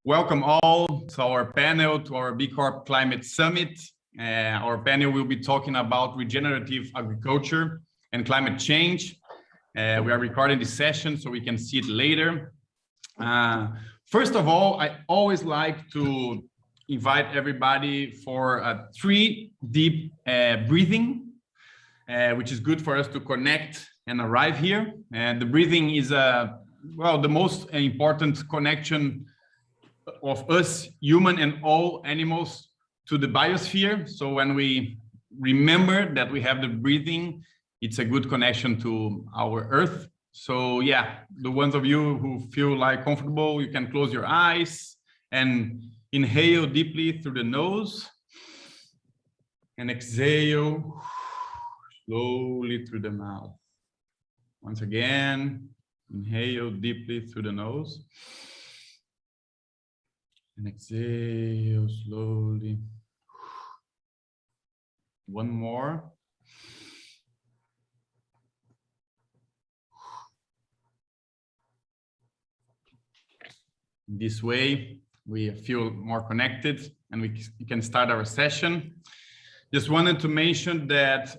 Welcome all to our panel, to our B Corp Climate Summit. Our panel will be talking about regenerative agriculture and climate change. We are recording this session so we can see it later. First of all, I always like to invite everybody for a 3 deep breathing, which is good for us to connect and arrive here. And the breathing is the most important connection of us, human and all animals, to the biosphere. So when we remember that we have the breathing, it's a good connection to our earth. So yeah, the ones of you who feel like comfortable, you can close your eyes and inhale deeply through the nose and exhale slowly through the mouth. Once again, inhale deeply through the nose and exhale slowly. One more. This way, we feel more connected and we can start our session. Just wanted to mention that,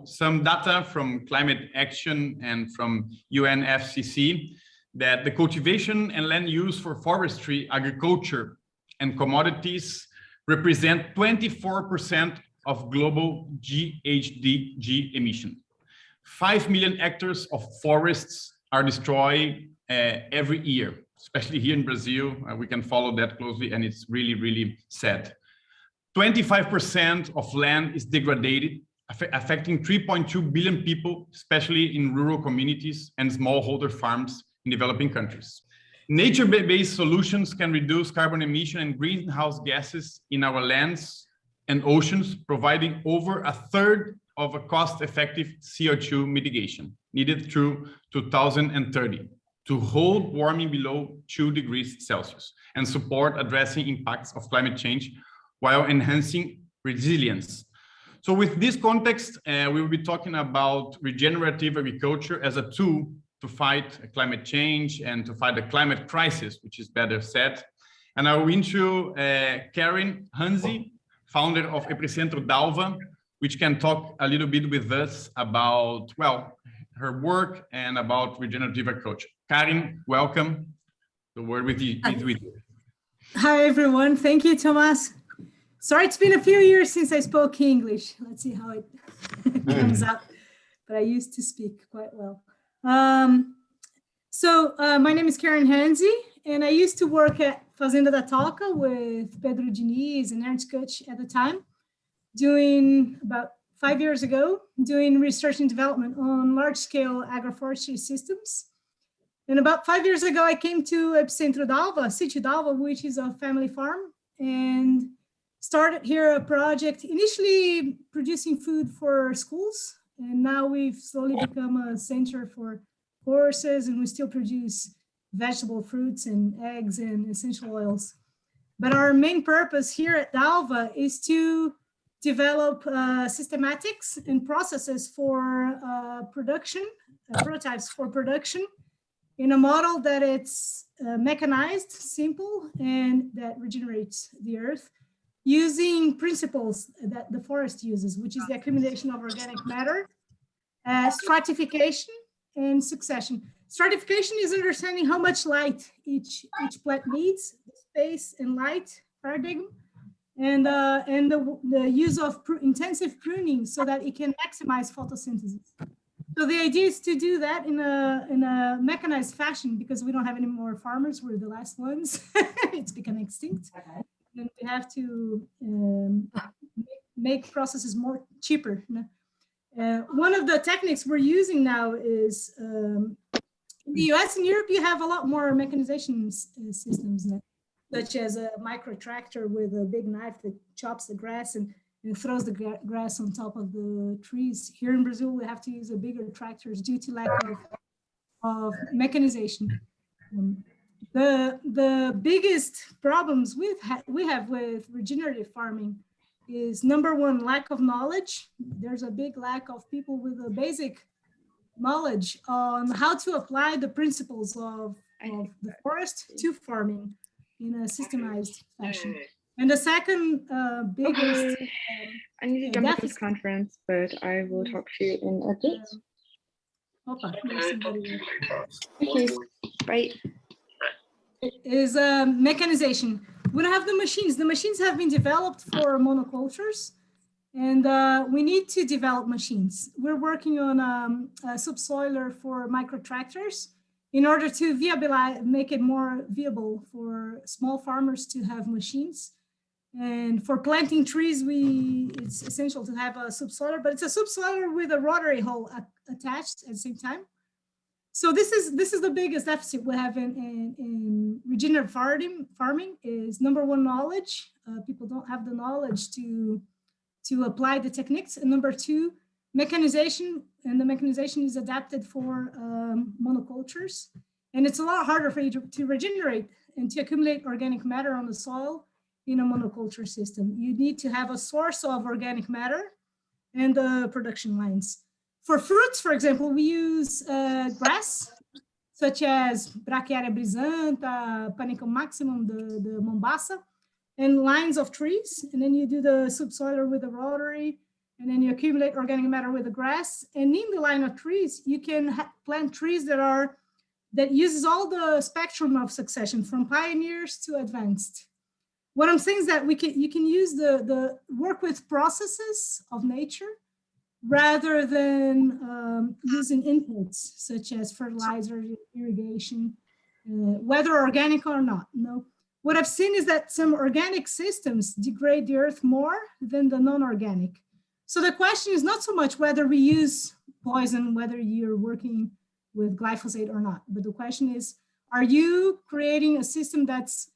some data from climate action and from UNFCCC, that the cultivation and land use for forestry, agriculture, and commodities represent 24% of global GHG emission. 5 million hectares of forests are destroyed every year, especially here in Brazil. We can follow that closely, and it's really, really sad. 25% of land is degraded, affecting 3.2 billion people, especially in rural communities and smallholder farms in developing countries. Nature-based solutions can reduce carbon emission and greenhouse gases in our lands and oceans, providing over a third of a cost-effective CO2 mitigation needed through 2030 to hold warming below 2 degrees Celsius and support addressing impacts of climate change while enhancing resilience. So with this context, we will be talking about regenerative agriculture as a tool to fight climate change and to fight the climate crisis, which is better said. And I will intro Karin Hanzi, founder of Epicentro d'Alva, which can talk a little bit with us about, her work and about regenerative agriculture. Karin, welcome. The word with you. Hi, everyone. Thank you, Tomás. Sorry, it's been a few years since I spoke English. Let's see how it comes out. But I used to speak quite well. My name is Karin Hanzi, and I used to work at Fazenda da Toca with Pedro Diniz and Ernst Kutsch at the time, doing about 5 years ago, doing research and development on large-scale agroforestry systems. And about 5 years ago, I came to Epicentro d'Alva, Sítio d'Alva, which is a family farm, and started here a project, initially producing food for schools. And now we've slowly become a center for horses, and we still produce vegetable fruits and eggs and essential oils. But our main purpose here at D'Alva is to develop systematics and processes for production, prototypes for production, in a model that it's mechanized, simple, and that regenerates the earth, using principles that the forest uses, which is the accumulation of organic matter, stratification, and succession. Stratification is understanding how much light each plant needs, space and light paradigm, and the use of intensive pruning so that it can maximize photosynthesis. So the idea is to do that in a mechanized fashion, because we don't have any more farmers. We're the last ones. It's become extinct. And we have to make processes more cheaper. One of the techniques we're using now is in the US and Europe, you have a lot more mechanization systems, such as a micro tractor with a big knife that chops the grass and throws the grass on top of the trees. Here in Brazil, we have to use a bigger tractors due to lack of mechanization. The biggest problems we have with regenerative farming is, number one, lack of knowledge. There's a big lack of people with a basic knowledge on how to apply the principles of of the forest to farming in a systemized fashion. And the second biggest I need to jump on this conference, but I will talk to you in a bit. Okay, bye. Is mechanization. We don't have the machines. The machines have been developed for monocultures, and we need to develop machines. We're working on a subsoiler for micro tractors in order to make it more viable for small farmers to have machines. And for planting trees, it's essential to have a subsoiler, but it's a subsoiler with a rotary hole attached at the same time. So this is the biggest deficit we have in regenerative farming is number one, knowledge. People don't have the knowledge to apply the techniques. And number two, mechanization, and the mechanization is adapted for monocultures. And it's a lot harder for you to regenerate and to accumulate organic matter on the soil in a monoculture system. You need to have a source of organic matter and the production lines. For fruits, for example, we use grass, such as Brachiaria brisanta, Panicum maximum, the Mombasa, and lines of trees. And then you do the subsoiler with the rotary, and then you accumulate organic matter with the grass. And in the line of trees, you can plant trees that uses all the spectrum of succession, from pioneers to advanced. What I'm saying is that you can use the work with processes of nature rather than using inputs such as fertilizer, irrigation, whether organic or not. No. What I've seen is that some organic systems degrade the earth more than the non-organic. So the question is not so much whether we use poison, whether you're working with glyphosate or not, but the question is, are you creating a system that's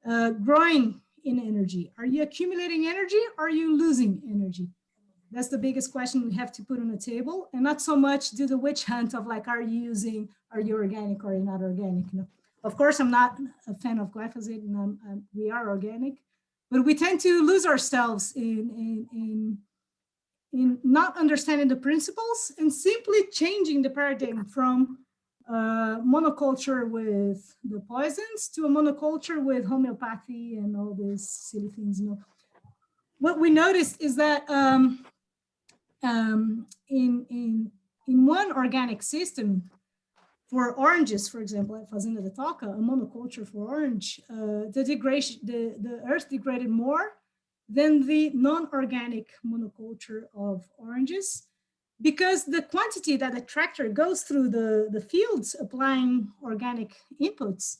growing in energy? Are you accumulating energy? Or are you losing energy? That's the biggest question we have to put on the table, and not so much do the witch hunt of like, are you organic or are you not organic? No. Of course, I'm not a fan of glyphosate, and we are organic, but we tend to lose ourselves in not understanding the principles and simply changing the paradigm from monoculture with the poisons to a monoculture with homeopathy and all these silly things. You know, what we noticed is that in one organic system, for oranges, for example, at Fazenda da Toca, a monoculture for orange, the earth degraded more than the non-organic monoculture of oranges, because the quantity that the tractor goes through the fields applying organic inputs,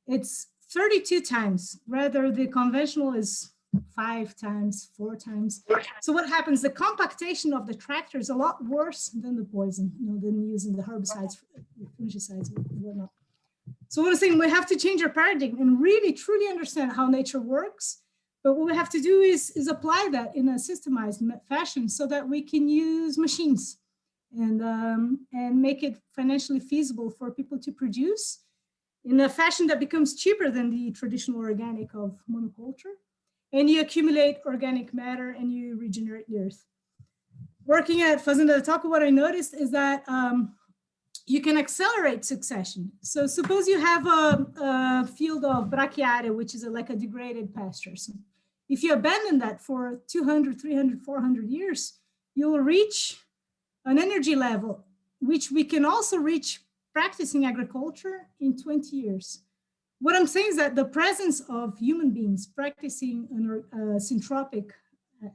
it's 32 times, rather the conventional is 5 times, 4 times. So what happens? The compactation of the tractor is a lot worse than the poison, than using the herbicides, fungicides, and whatnot. So what I'm saying, we have to change our paradigm and really truly understand how nature works. But what we have to do is apply that in a systemized fashion so that we can use machines and make it financially feasible for people to produce in a fashion that becomes cheaper than the traditional organic of monoculture. And you accumulate organic matter and you regenerate the earth. Working at Fazenda da Toca, what I noticed is that you can accelerate succession. So suppose you have a field of Brachiaria, which is like a degraded pasture. So if you abandon that for 200, 300, 400 years, you will reach an energy level, which we can also reach practicing agriculture in 20 years. What I'm saying is that the presence of human beings practicing syntropic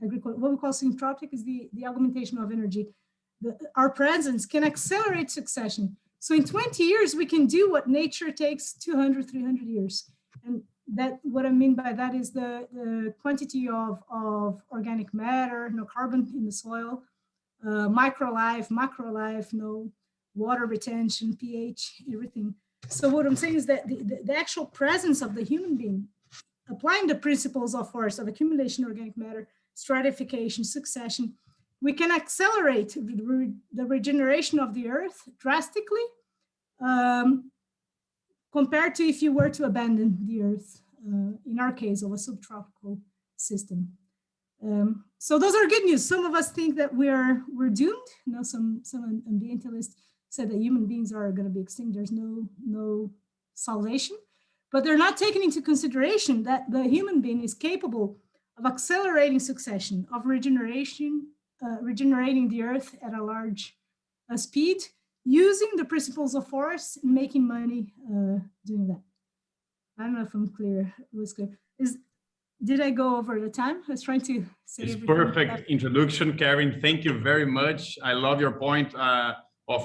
agriculture, what we call syntropic is the augmentation of energy. Our presence can accelerate succession. So in 20 years, we can do what nature takes 200, 300 years. And that, what I mean by that is the quantity of organic matter, no carbon in the soil, micro life, macro life, no water retention, pH, everything. So what I'm saying is that the actual presence of the human being, applying the principles of forest, of accumulation, organic matter, stratification, succession, we can accelerate the regeneration of the earth drastically compared to if you were to abandon the earth, in our case, of a subtropical system. So those are good news. Some of us think that we're doomed. You know, some ambientalists said that human beings are going to be extinct. There's no salvation, but they're not taking into consideration that the human being is capable of accelerating succession, of regenerating the earth at a large speed, using the principles of force and making money doing that. I don't know if I'm clear. It was clear. Did I go over the time? I was trying to say it's everything. Perfect introduction, Karin. Thank you very much. I love your point of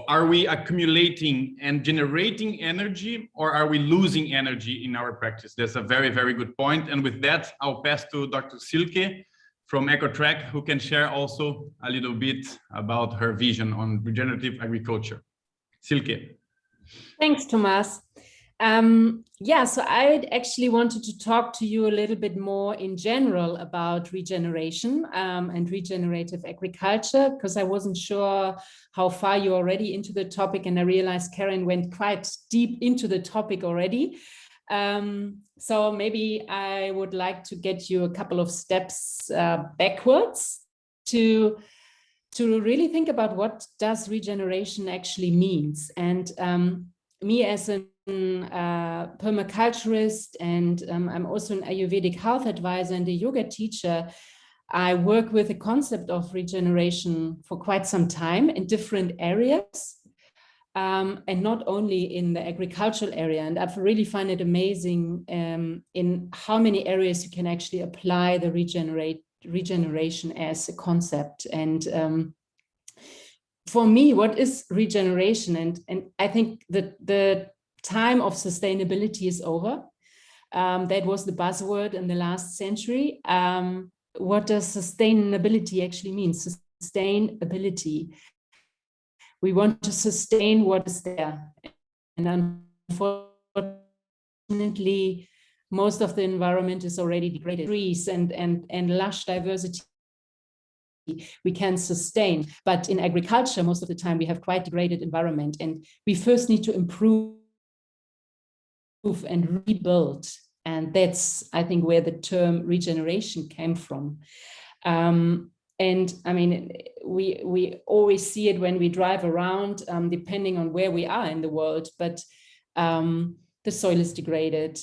are we accumulating and generating energy, or are we losing energy in our practice? That's a very, very good point. And with that, I'll pass to Dr. Silke from EcoTrack, who can share also a little bit about her vision on regenerative agriculture. Silke. Thanks, Tomás. Yeah, so I actually wanted to talk to you a little bit more in general about regeneration and regenerative agriculture, because I wasn't sure how far you're already into the topic, and I realized Karin went quite deep into the topic already. So maybe I would like to get you a couple of steps backwards to really think about what does regeneration actually means. And me as a permaculturist, and I'm also an Ayurvedic health advisor and a yoga teacher, I work with the concept of regeneration for quite some time in different areas, and not only in the agricultural area. And I really find it amazing in how many areas you can actually apply the regeneration as a concept. And for me, what is regeneration? And I think that the time of sustainability is over. That was the buzzword in the last century. What does sustainability actually mean? Sustainability. We want to sustain what is there. And unfortunately, most of the environment is already degraded. Trees and lush diversity we can sustain. But in agriculture, most of the time we have quite degraded environment, and we first need to improve and rebuild. And that's, I think, where the term regeneration came from. And I mean, we always see it when we drive around, depending on where we are in the world, but the soil is degraded.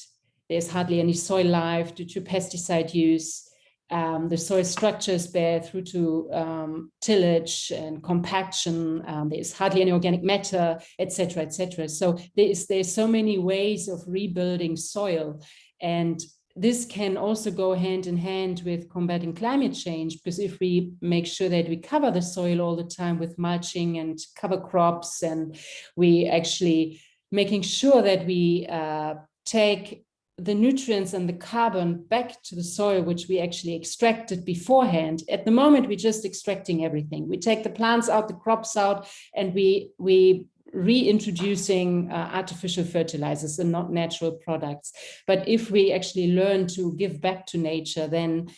There's hardly any soil life due to pesticide use. The soil structure is bare through to tillage and compaction. There's hardly any organic matter, etc., etc. So there's so many ways of rebuilding soil, and this can also go hand in hand with combating climate change, because if we make sure that we cover the soil all the time with mulching and cover crops, and we actually making sure that we take the nutrients and the carbon back to the soil, which we actually extracted beforehand. At the moment, we're just extracting everything. We take the plants out, the crops out, and we reintroducing artificial fertilizers and not natural products. But if we actually learn to give back to nature, then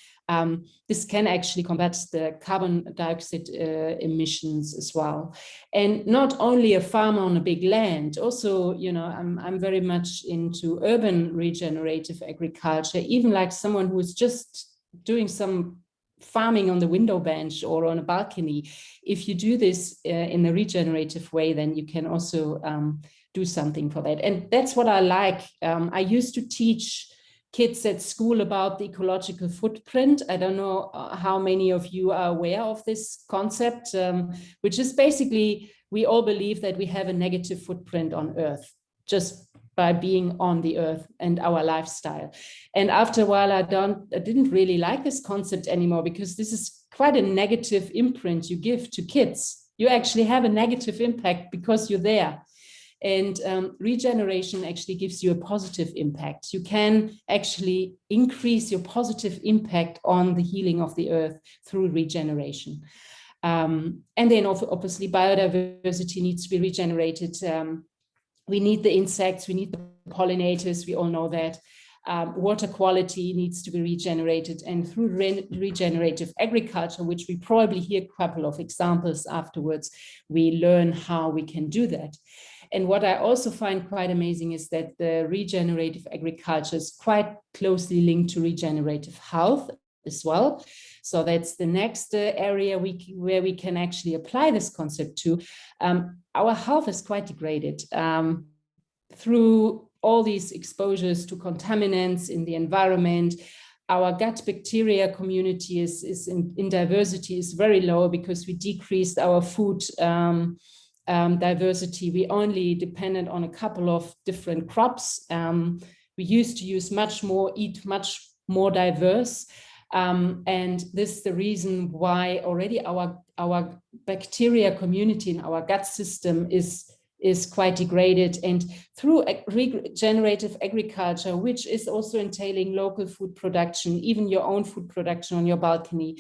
this can actually combat the carbon dioxide emissions as well. And not only a farmer on a big land, also, you know, I'm very much into urban regenerative agriculture, even like someone who's just doing some farming on the window bench or on a balcony. If you do this in a regenerative way, then you can also do something for that. And that's what I like. I used to teach kids at school about the ecological footprint. I don't know how many of you are aware of this concept, which is basically, we all believe that we have a negative footprint on Earth just by being on the Earth and our lifestyle. And after a while, I didn't really like this concept anymore, because this is quite a negative imprint you give to kids. You actually have a negative impact because you're there. And regeneration actually gives you a positive impact. You can actually increase your positive impact on the healing of the earth through regeneration. And then obviously biodiversity needs to be regenerated. We need the insects, we need the pollinators, we all know that. Water quality needs to be regenerated, and through regenerative agriculture, which we probably hear a couple of examples afterwards, we learn how we can do that. And what I also find quite amazing is that the regenerative agriculture is quite closely linked to regenerative health as well. So that's the next area where we can actually apply this concept to. Our health is quite degraded through all these exposures to contaminants in the environment, our gut bacteria community is in diversity is very low because we decreased our food diversity. We only depended on a couple of different crops. We used to eat much more diverse. And this is the reason why already our bacteria community in our gut system is quite degraded. And through regenerative agriculture, which is also entailing local food production, even your own food production on your balcony,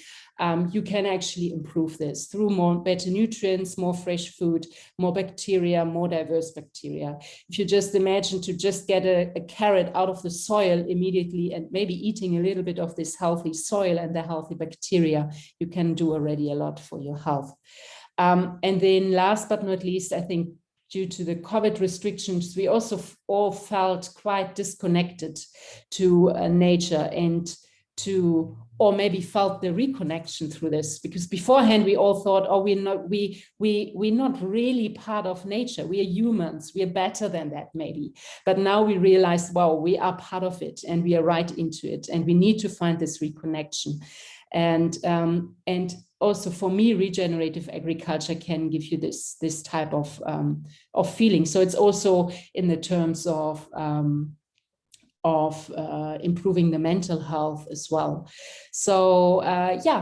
you can actually improve this through better nutrients, more fresh food, more bacteria, more diverse bacteria. If you just imagine to just get a carrot out of the soil immediately and maybe eating a little bit of this healthy soil and the healthy bacteria, you can do already a lot for your health. And then last but not least, I think due to the COVID restrictions, we also all felt quite disconnected to nature and or maybe felt the reconnection through this, because beforehand we all thought, oh, we're not really part of nature. We are humans. We are better than that, maybe. But now we realize, wow, we are part of it and we are right into it, and we need to find this reconnection. And also for me, regenerative agriculture can give you this type of feeling. So it's also in the terms of improving the mental health as well. So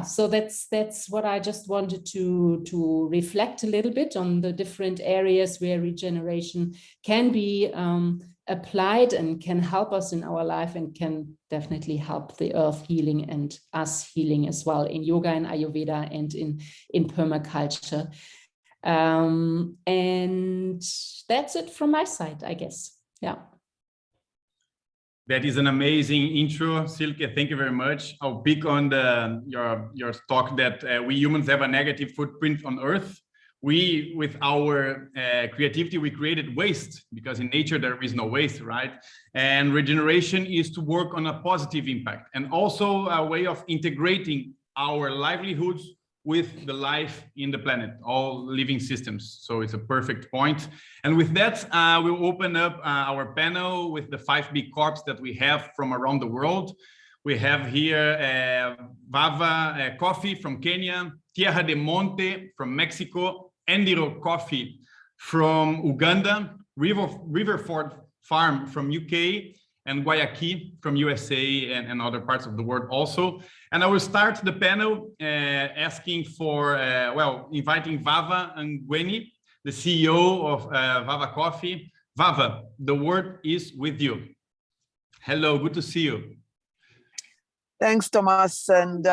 so that's what I just wanted to reflect a little bit on the different areas where regeneration can be applied and can help us in our life, and can definitely help the earth healing and us healing as well in yoga and Ayurveda and in permaculture. And that's it from my side, I guess. Yeah. That is an amazing intro, Silke. Thank you very much. I'll pick on your talk that we humans have a negative footprint on Earth. We, with our creativity, we created waste, because in nature there is no waste, right? And regeneration is to work on a positive impact, and also a way of integrating our livelihoods with the life in the planet, all living systems. So it's a perfect point. And with that, we'll open up our panel with the 5 big corps that we have from around the world. We have here Vava Coffee from Kenya, Tierra de Monte from Mexico, Endiro Coffee from Uganda, Riverford Farm from UK, and Guayaki from USA and other parts of the world also. And I will start the panel asking for, inviting Vava Angwenyi, the CEO of Vava Coffee. Vava, the word is with you. Hello, good to see you. Thanks, Tomás, and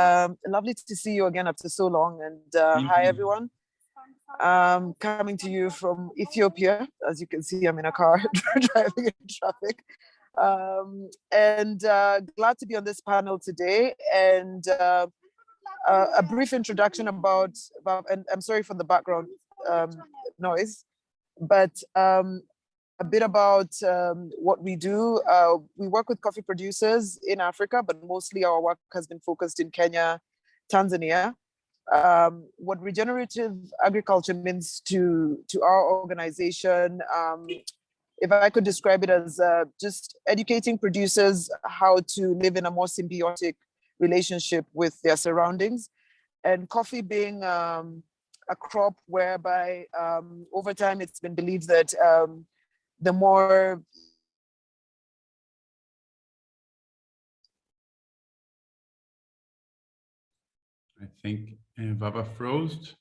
lovely to see you again after so long. And hi, everyone. Coming to you from Ethiopia. As you can see, I'm in a car driving in traffic. And glad to be on this panel today. And a brief introduction about, and I'm sorry for the background noise, but a bit about what we do. We work with coffee producers in Africa, but mostly our work has been focused in Kenya, Tanzania. What regenerative agriculture means to our organization, if I could describe it as just educating producers how to live in a more symbiotic relationship with their surroundings, and coffee being a crop whereby over time it's been believed that the more I think Vava froze.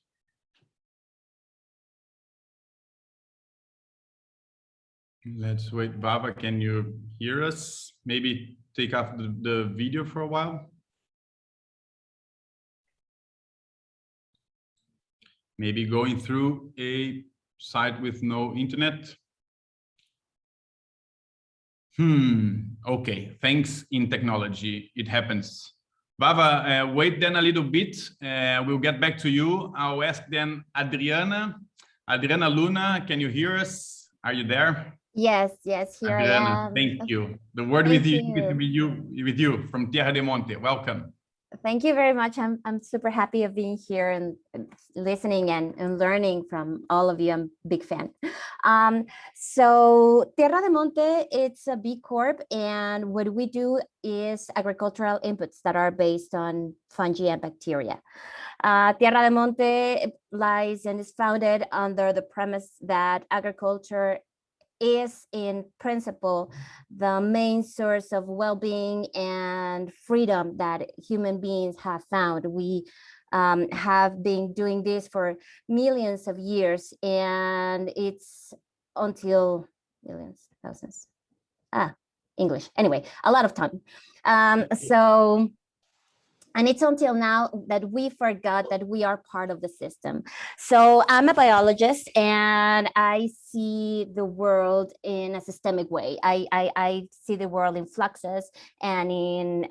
Let's wait. Vava, can you hear us? Maybe take off the video for a while. Maybe going through a site with no internet. Okay, thanks in technology, it happens. Vava, wait then a little bit. We'll get back to you. I'll ask then Adriana. Adriana Luna, can you hear us? Are you there? Yes, here Adriana, I am. thank you. The word with you from Tierra de Monte. Welcome. Thank you very much. I'm super happy of being here and listening and learning from all of you. I'm a big fan. So Tierra de Monte, it's a B Corp, and what we do is agricultural inputs that are based on fungi and bacteria. Tierra de Monte lies and is founded under the premise that agriculture is in principle the main source of well-being and freedom that human beings have found. We have been doing this for millions of years, and it's until millions, thousands. English. Anyway, a lot of time. And it's until now that we forgot that we are part of the system. So I'm a biologist, and I see the world in a systemic way. I see the world in fluxes and in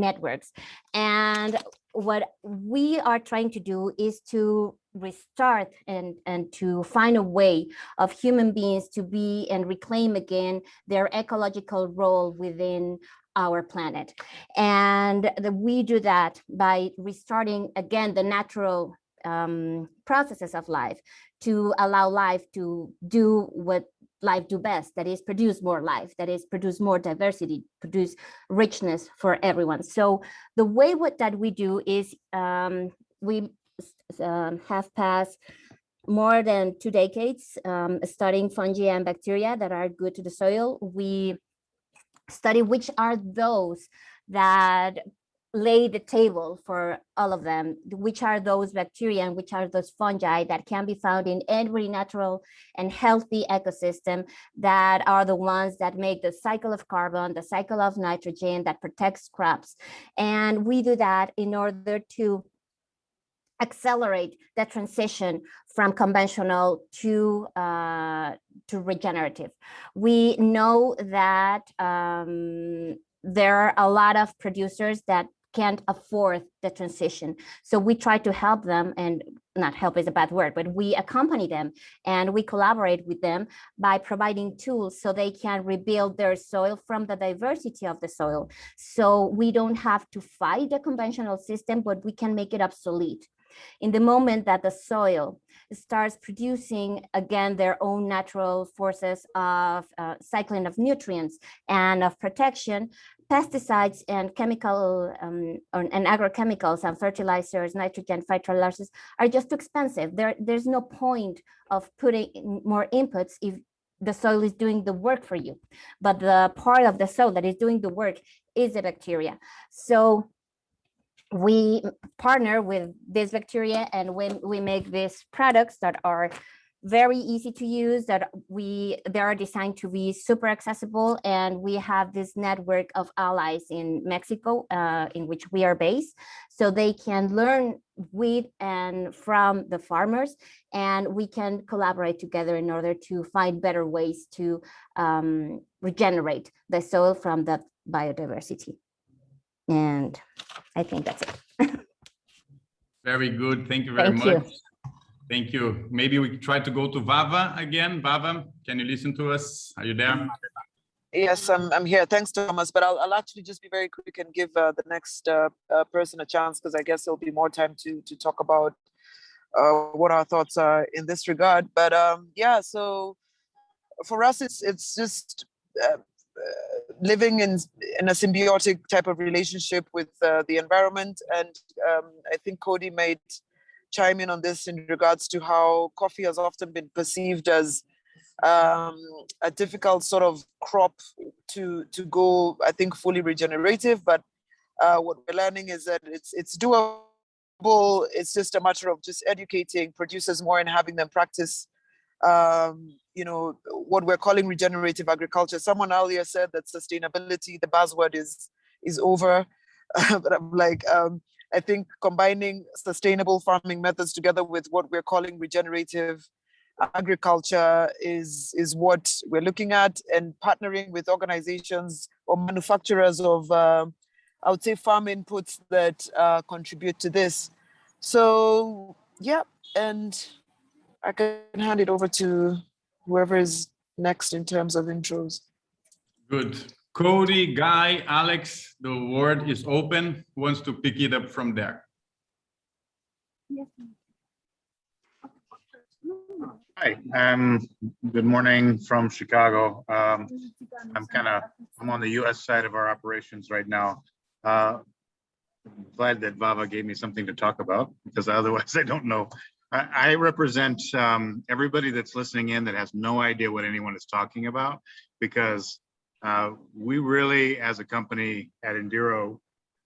networks. And what we are trying to do is to restart and to find a way of human beings to be and reclaim again their ecological role within our planet. And we do that by restarting again the natural processes of life, to allow life to do what life do best, that is produce more life, that is produce more diversity, produce richness for everyone. So the way that we do is we have passed more than 2 decades studying fungi and bacteria that are good to the soil. We study which are those that lay the table for all of them, which are those bacteria and which are those fungi that can be found in every natural and healthy ecosystem, that are the ones that make the cycle of carbon, the cycle of nitrogen, that protects crops. And we do that in order to accelerate the transition from conventional to regenerative. We know that there are a lot of producers that can't afford the transition. So we try to help them, and not help is a bad word, but we accompany them and we collaborate with them by providing tools so they can rebuild their soil from the diversity of the soil. So we don't have to fight the conventional system, but we can make it obsolete. In the moment that the soil starts producing again their own natural forces of cycling of nutrients and of protection, pesticides and chemical and agrochemicals and fertilizers, nitrogen fertilizers are just too expensive. There's no point of putting more inputs if the soil is doing the work for you. But the part of the soil that is doing the work is the bacteria. So we partner with this bacteria, and when we make these products that are very easy to use, that they are designed to be super accessible, and we have this network of allies in Mexico in which we are based, so they can learn with and from the farmers, and we can collaborate together in order to find better ways to regenerate the soil from the biodiversity. And I think that's it. Very good. Thank you very much. Thank you. Maybe we try to go to Vava again. Vava, can you listen to us? Are you there? Yes, I'm here. Thanks, Thomas. But I'll actually just be very quick and give the next person a chance, because I guess there'll be more time to talk about what our thoughts are in this regard. But yeah, so for us, it's just living in a symbiotic type of relationship with the environment. And I think Cody might chime in on this in regards to how coffee has often been perceived as a difficult sort of crop to go, I think, fully regenerative. But what we're learning is that it's doable. It's just a matter of just educating producers more and having them practice what we're calling regenerative agriculture. Someone earlier said that sustainability, the buzzword is over. But I'm like, I think combining sustainable farming methods together with what we're calling regenerative agriculture is what we're looking at, and partnering with organizations or manufacturers of, I would say, farm inputs that contribute to this. So, yeah, and I can hand it over to whoever is next in terms of intros. Good. Cody, Guy, Alex, the word is open. Who wants to pick it up from there? Hi, good morning from Chicago. I'm on the US side of our operations right now. Glad that Vava gave me something to talk about because otherwise I don't know. I represent everybody that's listening in that has no idea what anyone is talking about, because we really, as a company at Endiro,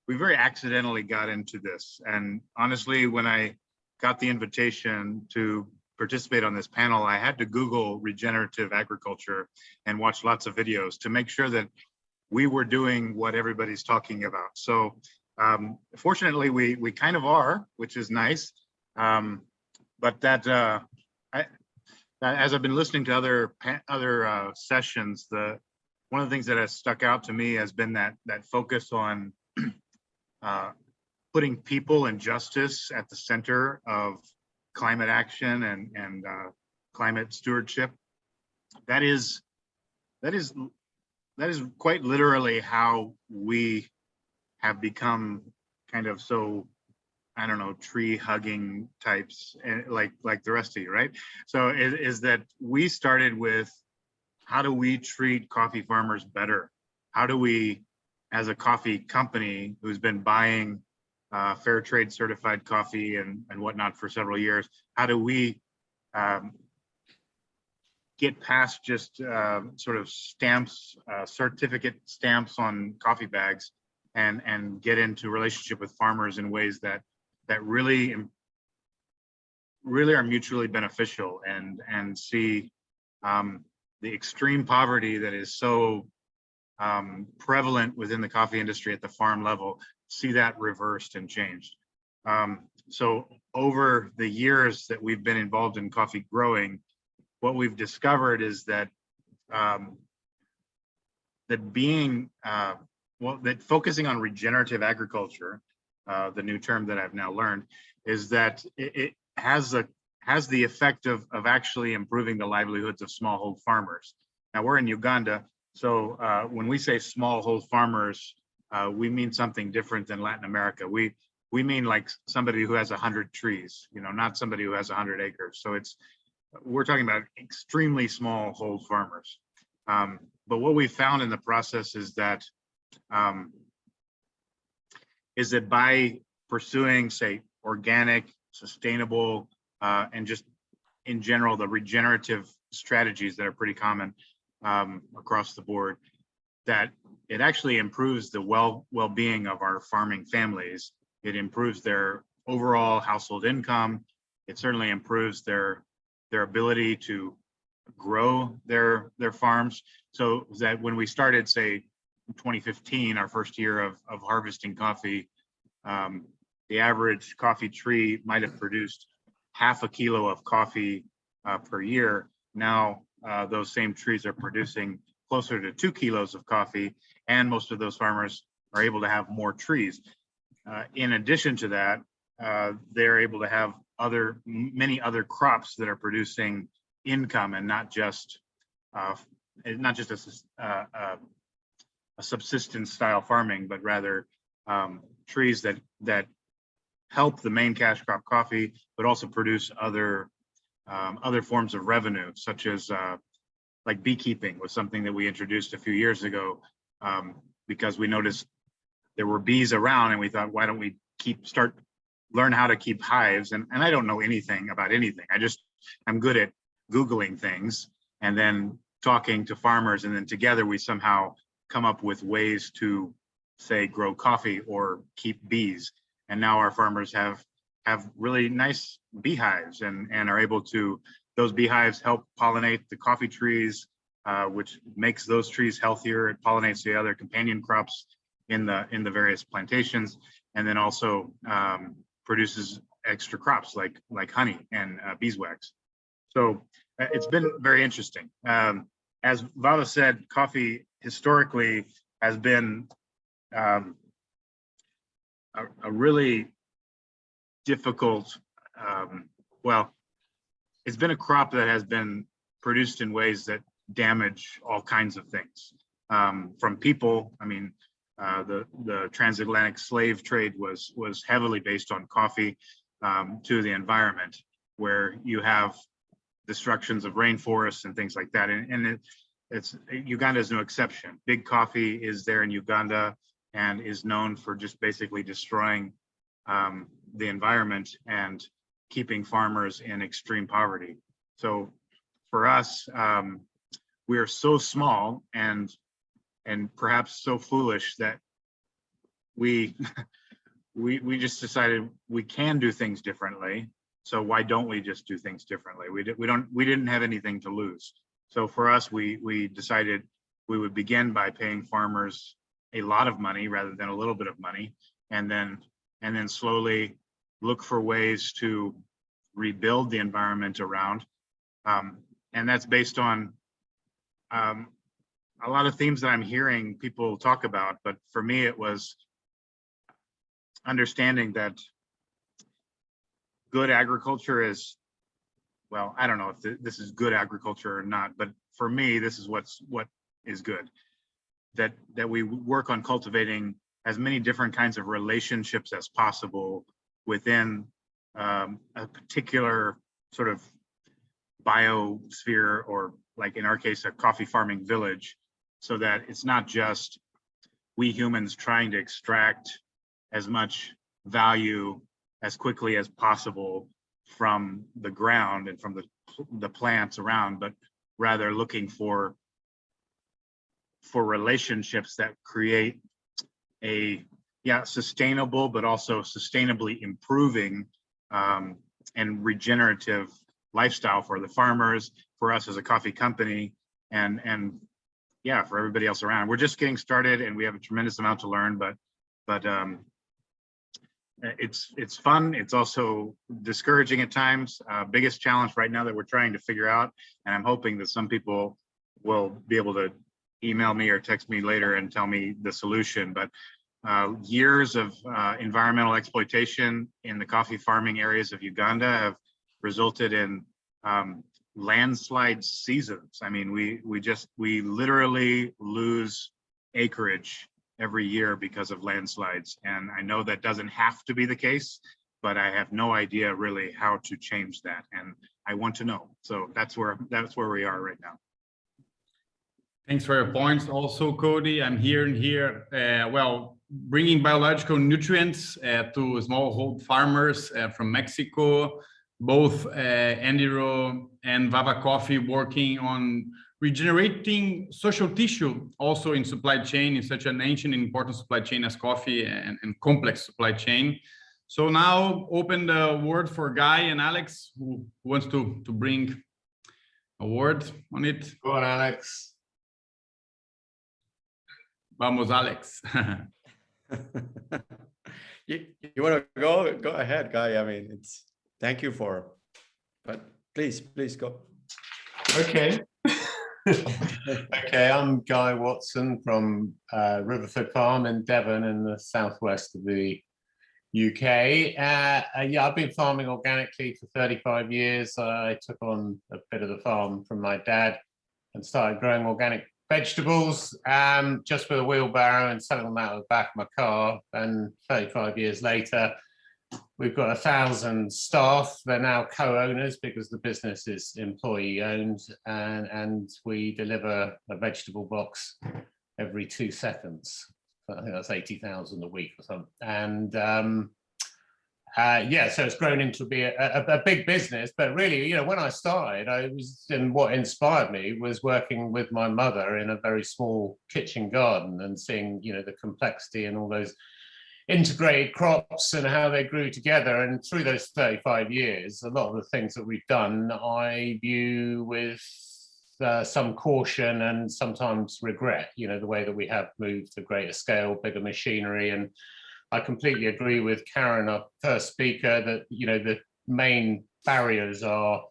we very accidentally got into this. And honestly, when I got the invitation to participate on this panel, I had to Google regenerative agriculture and watch lots of videos to make sure that we were doing what everybody's talking about. So fortunately, we kind of are, which is nice. But that, as I've been listening to other sessions, one of the things that has stuck out to me has been that focus on putting people and justice at the center of climate action and climate stewardship. That is quite literally how we have become kind of so, I don't know, tree hugging types, like the rest of you, right? So is that we started with, how do we treat coffee farmers better? How do we, as a coffee company who's been buying fair trade certified coffee and whatnot for several years, how do we get past just sort of stamps, certificate stamps on coffee bags, and get into relationship with farmers in ways that really are mutually beneficial, and see the extreme poverty that is so prevalent within the coffee industry at the farm level, see that reversed and changed. So over the years that we've been involved in coffee growing, what we've discovered is that that focusing on regenerative agriculture, the new term that I've now learned, is that it has the effect of actually improving the livelihoods of smallhold farmers. Now we're in Uganda, so when we say smallhold farmers, we mean something different than Latin America. We mean like somebody who has 100 trees, not somebody who has 100 acres. So we're talking about extremely small hold farmers. But what we found in the process is that by pursuing, say, organic, sustainable, and just in general, the regenerative strategies that are pretty common across the board, that it actually improves the well-being of our farming families. It improves their overall household income. It certainly improves their ability to grow their farms. So that when we started, say, in 2015, our first year of harvesting coffee, the average coffee tree might have produced half a kilo of coffee per year. Now those same trees are producing closer to 2 kilos of coffee, and most of those farmers are able to have more trees. In addition to that, they're able to have many other crops that are producing income, and not just a subsistence style farming, but rather trees that help the main cash crop coffee, but also produce other forms of revenue, such as like beekeeping was something that we introduced a few years ago, because we noticed there were bees around, and we thought, why don't we learn how to keep hives? And I don't know anything about anything. I'm good at Googling things and then talking to farmers, and then together we somehow come up with ways to, say, grow coffee or keep bees. And now our farmers have really nice beehives, and are able to, those beehives help pollinate the coffee trees, which makes those trees healthier. It pollinates the other companion crops in the various plantations, and then also produces extra crops like honey and beeswax. So it's been very interesting. As Vava said, coffee historically has been a really difficult, it's been a crop that has been produced in ways that damage all kinds of things. from people. I mean, the transatlantic slave trade was heavily based on coffee, to the environment, where you have destructions of rainforests and things like that. And it's Uganda is no exception. Big coffee is there in Uganda and is known for just basically destroying the environment and keeping farmers in extreme poverty. So for us, we are so small and perhaps so foolish that we just decided we can do things differently. So why don't we just do things differently? We didn't have anything to lose. So for us, we decided we would begin by paying farmers a lot of money rather than a little bit of money, and then slowly look for ways to rebuild the environment around. And that's based on a lot of themes that I'm hearing people talk about. But for me, it was understanding that good agriculture is, well, I don't know if this is good agriculture or not, but for me, this is what is good. That we work on cultivating as many different kinds of relationships as possible within a particular sort of biosphere, or like in our case, a coffee farming village, so that it's not just we humans trying to extract as much value as quickly as possible from the ground and from the plants around, but rather looking for relationships that create a sustainable, but also sustainably improving and regenerative lifestyle for the farmers, for us as a coffee company, and for everybody else around. We're just getting started and we have a tremendous amount to learn, but it's fun. It's also discouraging at times. Biggest challenge right now that we're trying to figure out, and I'm hoping that some people will be able to email me or text me later and tell me the solution. But years of environmental exploitation in the coffee farming areas of Uganda have resulted in landslide seasons. I mean, we literally lose acreage every year because of landslides. And I know that doesn't have to be the case, but I have no idea really how to change that. And I want to know. So that's where we are right now. Thanks for your points also, Cody. I'm hearing here, bringing biological nutrients to smallhold farmers from Mexico, both Endiro and Vava Coffee working on regenerating social tissue also in supply chain, in such an ancient and important supply chain as coffee and complex supply chain. So now open the word for Guy and Alex, who wants to bring a word on it. Go on, Alex. Vamos, Alex. you want to go ahead, Guy. I mean, thank you but please go. Okay. Okay, I'm Guy Watson from Riverford Farm in Devon in the southwest of the UK. I've been farming organically for 35 years. I took on a bit of the farm from my dad and started growing organic vegetables just with a wheelbarrow and selling them out of the back of my car. And 35 years later, we've got 1,000 staff. They're now co-owners because the business is employee owned, and we deliver a vegetable box every 2 seconds. I think that's 80,000 a week or something. And so it's grown into be a big business. But really, when I started, what inspired me was working with my mother in a very small kitchen garden and seeing, the complexity and all those integrated crops and how they grew together. And through those 35 years, a lot of the things that we've done, I view with some caution and sometimes regret, the way that we have moved to greater scale, bigger machinery. And I completely agree with Karin, our first speaker, that, the main barriers are,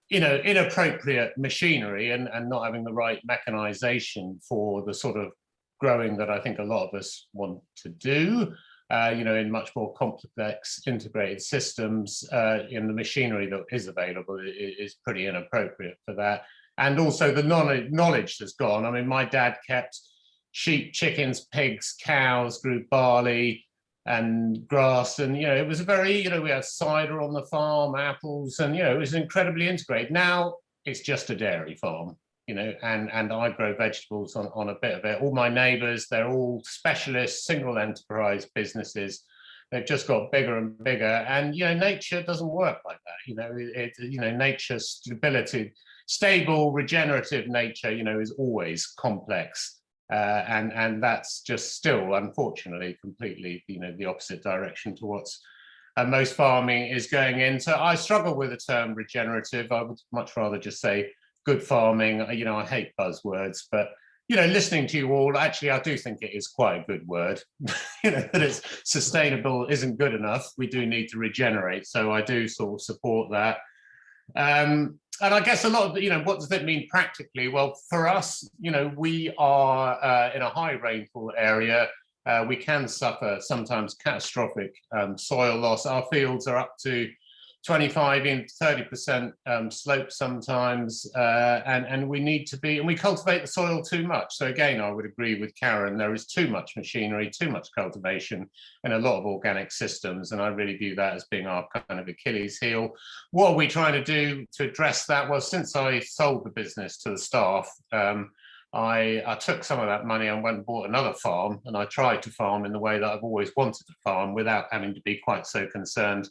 inappropriate machinery and not having the right mechanization for the sort of growing that I think a lot of us want to do, in much more complex integrated systems. In the machinery that is available is pretty inappropriate for that. And also the knowledge that's gone. I mean, my dad kept sheep, chickens, pigs, cows, grew barley and grass. And, you know, it was a very, you know, we had cider on the farm, apples, and, you know, it was incredibly integrated. Now it's just a dairy farm, you know, and I grow vegetables on a bit of it. All my neighbors, they're all specialist, single enterprise businesses. They've just got bigger and bigger. And, you know, nature doesn't work like that. You know, you know, nature's stability, stable, regenerative nature, you know, is always complex. And that's just still, unfortunately, completely, you know, the opposite direction to what's most farming is going in. So I struggle with the term regenerative. I would much rather just say good farming. You know, I hate buzzwords, but, you know, listening to you all, actually, I do think it is quite a good word. You know, that it's sustainable isn't good enough. We do need to regenerate. So I do sort of support that. And I guess a lot of, you know, what does that mean practically? Well, for us, you know, we are in a high rainfall area. We can suffer sometimes catastrophic soil loss. Our fields are up to 25 and 30% slope sometimes, and we need to be, and we cultivate the soil too much. So again, I would agree with Karin, there is too much machinery, too much cultivation in a lot of organic systems, and I really view that as being our kind of Achilles heel. What are we trying to do to address that? Well, since I sold the business to the staff, I took some of that money and went and bought another farm, and I tried to farm in the way that I've always wanted to farm without having to be quite so concerned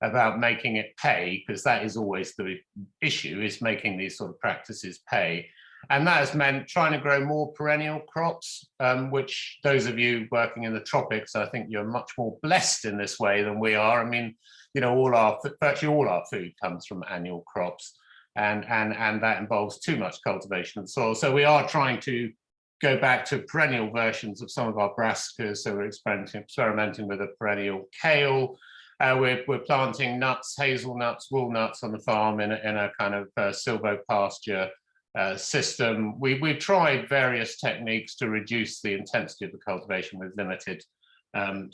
about making it pay, because that is always the issue, is making these sort of practices pay. And that has meant trying to grow more perennial crops, which those of you working in the tropics, I think you're much more blessed in this way than we are. I mean, you know, virtually all our food comes from annual crops, and that involves too much cultivation of soil. So we are trying to go back to perennial versions of some of our brassicas. So we're experimenting with a perennial kale. We're planting nuts, hazelnuts, walnuts on the farm in a kind of silvopasture system. We've tried various techniques to reduce the intensity of the cultivation with limited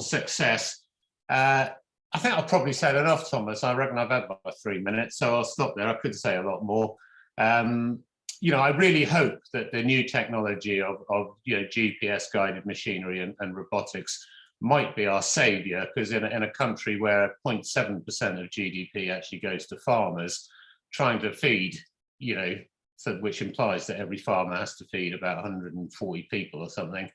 success. I think I've probably said enough, Tomás. I reckon I've had about 3 minutes, so I'll stop there. I could say a lot more. You know, I really hope that the new technology of you know, GPS guided machinery and robotics might be our savior, because in a country where 0.7% of GDP actually goes to farmers, trying to feed, you know, so which implies that every farmer has to feed about 140 people or something,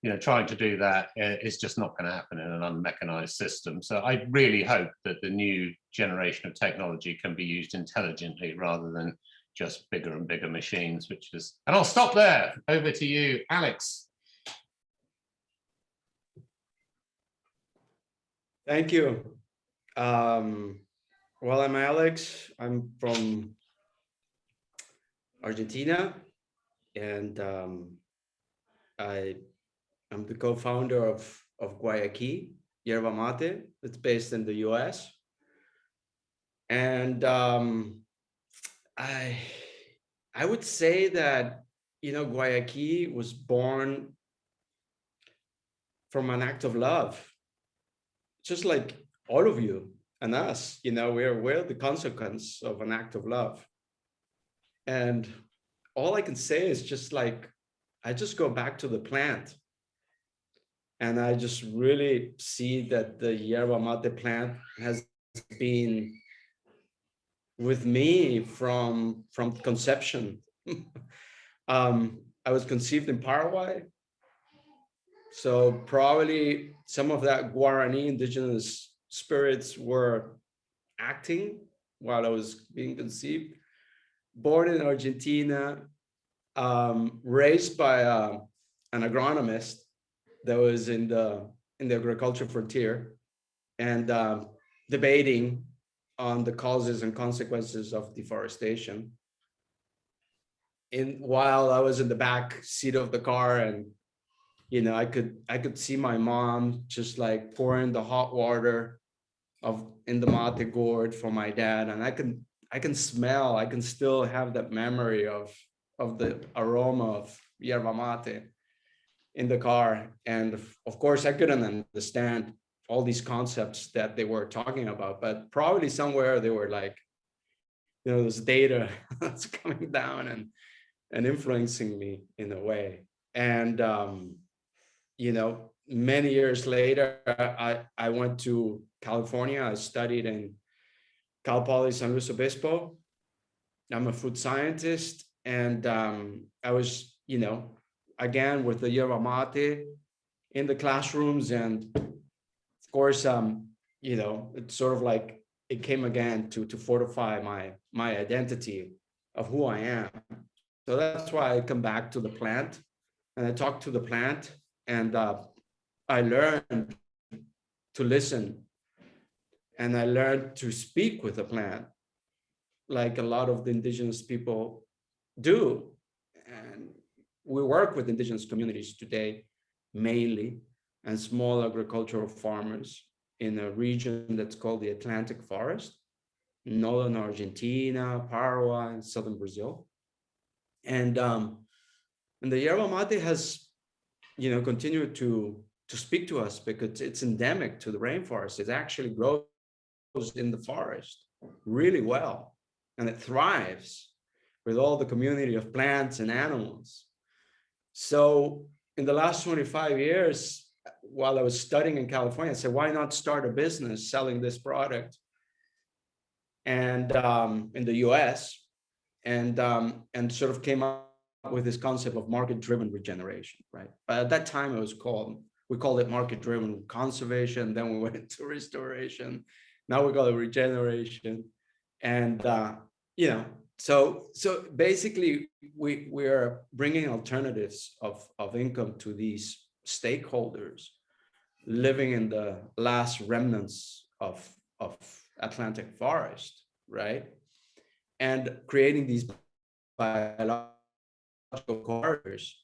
you know, trying to do that is just not going to happen in an unmechanized system. So I really hope that the new generation of technology can be used intelligently rather than just bigger and bigger machines, which is, and I'll stop there. Over to you, Alex. Thank you. Well, I'm Alex. I'm from Argentina, and I'm the co-founder of Guayaki, Yerba Mate. It's based in the US. And I would say that, you know, Guayaki was born from an act of love. Just like all of you and us, you know, we're the consequence of an act of love. And all I can say is just like, I just go back to the plant. And I just really see that the yerba mate plant has been with me from conception. I was conceived in Paraguay. So probably some of that Guarani indigenous spirits were acting while I was being conceived. Born in Argentina, raised by an agronomist that was in the agriculture frontier, and debating on the causes and consequences of deforestation. While I was in the back seat of the car, and you know, I could see my mom just like pouring the hot water in the mate gourd for my dad, and I can smell, I can still have that memory of the aroma of yerba mate in the car. And of course, I couldn't understand all these concepts that they were talking about, but probably somewhere they were like, this data that's coming down and influencing me in a way. And, many years later, I went to California. I studied in Cal Poly San Luis Obispo. I'm a food scientist. And I was, again, with the yerba mate in the classrooms. And of course, it's sort of like it came again to fortify my identity of who I am. So that's why I come back to the plant and I talk to the plant, and I learned to listen, and I learned to speak with the plant like a lot of the indigenous people do. And we work with indigenous communities today, mainly, and small agricultural farmers in a region that's called the Atlantic Forest, northern Argentina, Paraguay, and southern Brazil. And the yerba mate has, continued to speak to us because it's endemic to the rainforest. It actually grows in the forest really well, and it thrives with all the community of plants and animals. So in the last 25 years, while I was studying in California, I said, why not start a business selling this product and in the US, and sort of came up with this concept of market-driven regeneration, right? But at that time, we called it market-driven conservation. Then we went into restoration. Now we call it regeneration. And, so basically we are bringing alternatives of income to these stakeholders living in the last remnants of Atlantic forest, right? And creating these biological corridors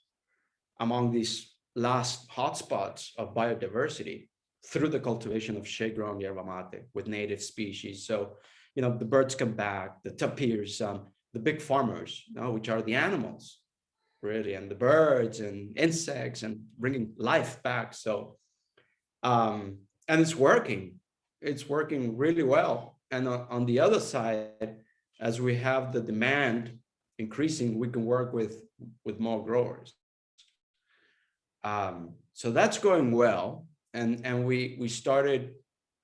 among these last hotspots of biodiversity through the cultivation of shade-grown yerba mate with native species. So, the birds come back, the tapirs, the big farmers, which are the animals, really, and the birds and insects, and bringing life back. So, and it's working really well. And on the other side, as we have the demand increasing, we can work with more growers. So that's going well. And we started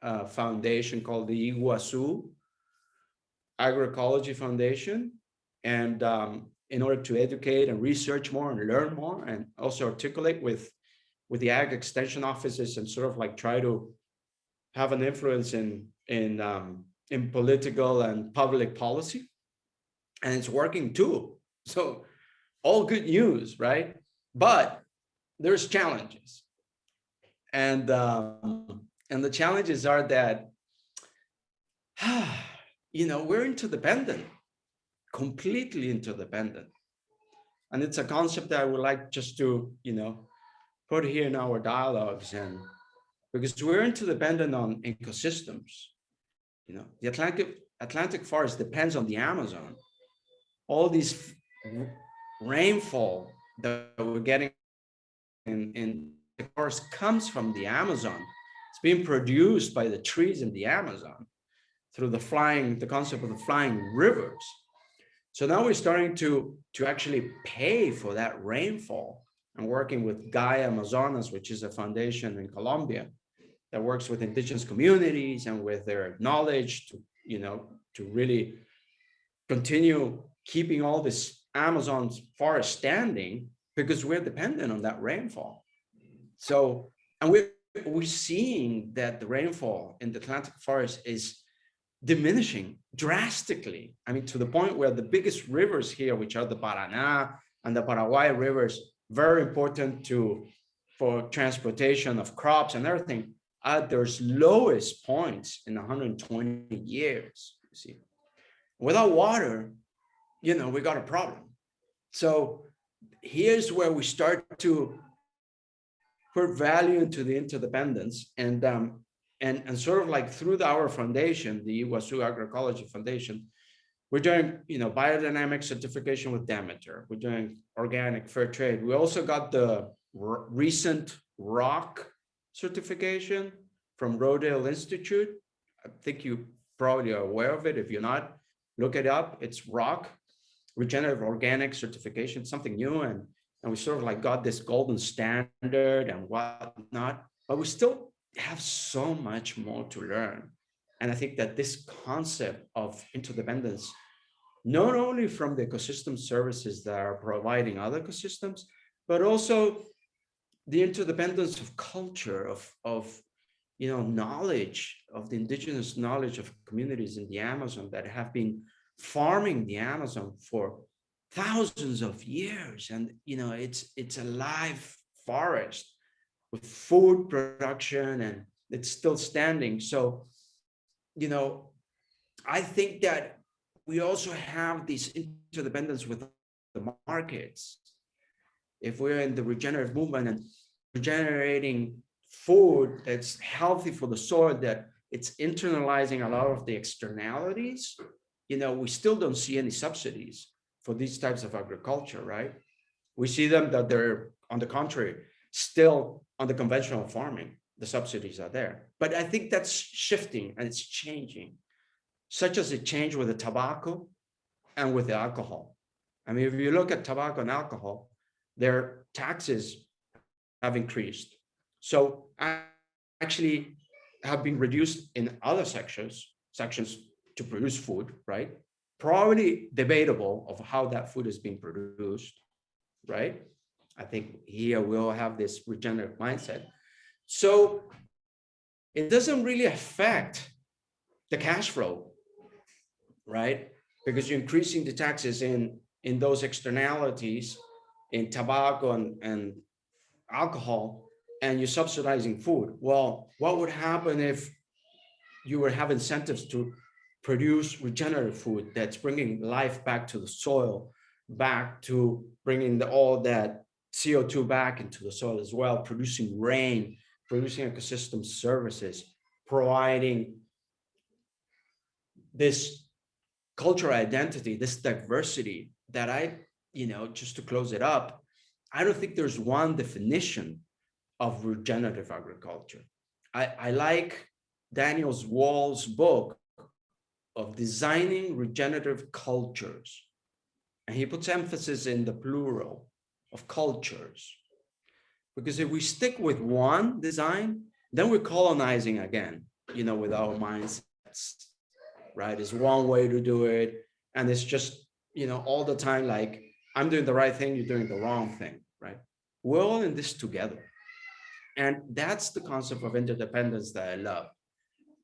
a foundation called the Iguazu Agroecology Foundation. And in order to educate and research more and learn more, and also articulate with the ag extension offices, and sort of like try to have an influence in political and public policy. And it's working too. So all good news, right? But there's challenges. And the challenges are that, we're interdependent, completely interdependent. And it's a concept that I would like just to, put here in our dialogues, and because we're interdependent on ecosystems. The Atlantic forest depends on the Amazon. All these rainfall that we're getting in the forest comes from the Amazon. It's being produced by the trees in the Amazon through the concept of the flying rivers. So now we're starting to actually pay for that rainfall, and working with Gaia Amazonas, which is a foundation in Colombia that works with indigenous communities and with their knowledge to really continue keeping all this Amazon forest standing, because we're dependent on that rainfall. So, and we're seeing that the rainfall in the Atlantic forest is diminishing drastically. I mean, to the point where the biggest rivers here, which are the Paraná and the Paraguay rivers, very important for transportation of crops and everything, at their lowest points in 120 years. You see, without water, we got a problem. So here's where we start to put value into the interdependence, and sort of like through our foundation, the Iguazu Agroecology Foundation, we're doing biodynamic certification with Demeter. We're doing organic fair trade. We also got the recent rock certification from Rodale Institute. I think you probably are aware of it. If you're not, Look it up. It's ROC, Regenerative Organic Certification, something new. And we sort of like got this golden standard and whatnot, but we still have so much more to learn. And I think that this concept of interdependence, not only from the ecosystem services that are providing other ecosystems, but also the interdependence of culture, of knowledge, of the indigenous knowledge of communities in the Amazon that have been farming the Amazon for thousands of years. And it's a live forest with food production, and it's still standing. So I think that we also have this interdependence with the markets. If we're in the regenerative movement and regenerating food that's healthy for the soil, that it's internalizing a lot of the externalities, we still don't see any subsidies for these types of agriculture, right? We see them that they're, on the contrary, still on the conventional farming. The subsidies are there. But I think that's shifting and it's changing, such as it changed with the tobacco and with the alcohol. I mean, if you look at tobacco and alcohol, their taxes have increased. So actually have been reduced in other sections to produce food, right? Probably debatable of how that food is being produced, right? I think here we'll have this regenerative mindset. So it doesn't really affect the cash flow, right? Because you're increasing the taxes in those externalities in tobacco and alcohol, and you're subsidizing food. Well, what would happen if you would have incentives to produce regenerative food that's bringing life back to the soil, back to bringing all that CO2 back into the soil as well, producing rain, producing ecosystem services, providing this cultural identity, this diversity that just to close it up, I don't think there's one definition of regenerative agriculture. I like Daniel Wall's book of designing regenerative cultures. And he puts emphasis in the plural of cultures. Because if we stick with one design, then we're colonizing again, with our mindsets, right? It's one way to do it. And it's just, all the time, like, I'm doing the right thing, you're doing the wrong thing, right? We're all in this together. And that's the concept of interdependence that I love.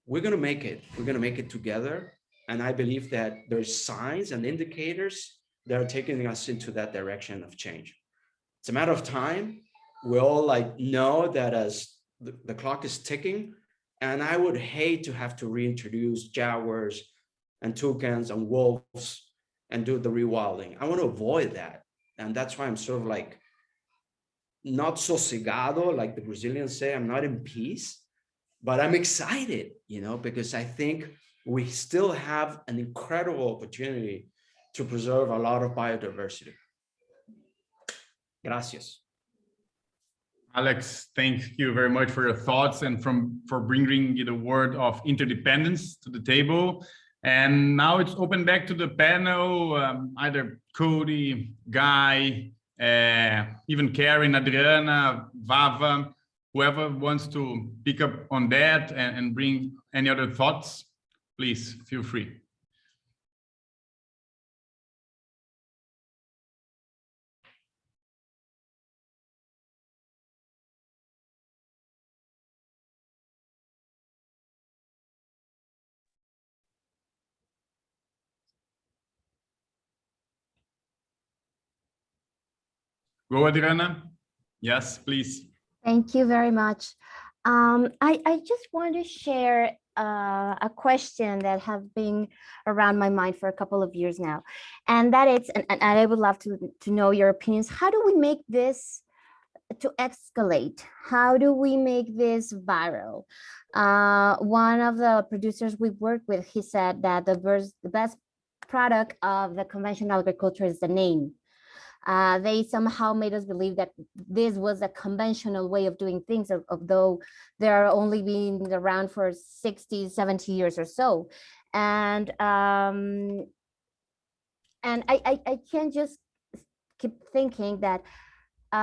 We're going to make it. We're going to make it together. And I believe that there's signs and indicators that are taking us into that direction of change. It's a matter of time. We all know that as the clock is ticking, and I would hate to have to reintroduce jaguars and toucans and wolves and do the rewilding. I want to avoid that. And that's why I'm sort of not sosegado, like the Brazilians say. I'm not in peace, but I'm excited, because I think we still have an incredible opportunity to preserve a lot of biodiversity. Gracias. Alex, thank you very much for your thoughts and for bringing the word of interdependence to the table. And now it's open back to the panel, either Cody, Guy, even Karin, Adriana, Vava, whoever wants to pick up on that and bring any other thoughts, please feel free. Go, Adriana. Yes, please. Thank you very much. I just want to share a question that has been around my mind for a couple of years now, and that is, and I would love to know your opinions. How do we make this to escalate? How do we make this viral? One of the producers we work with, he said that the best product of the conventional agriculture is the name. They somehow made us believe that this was a conventional way of doing things, although they're only been around for 60, 70 years or so. And And I can't just keep thinking that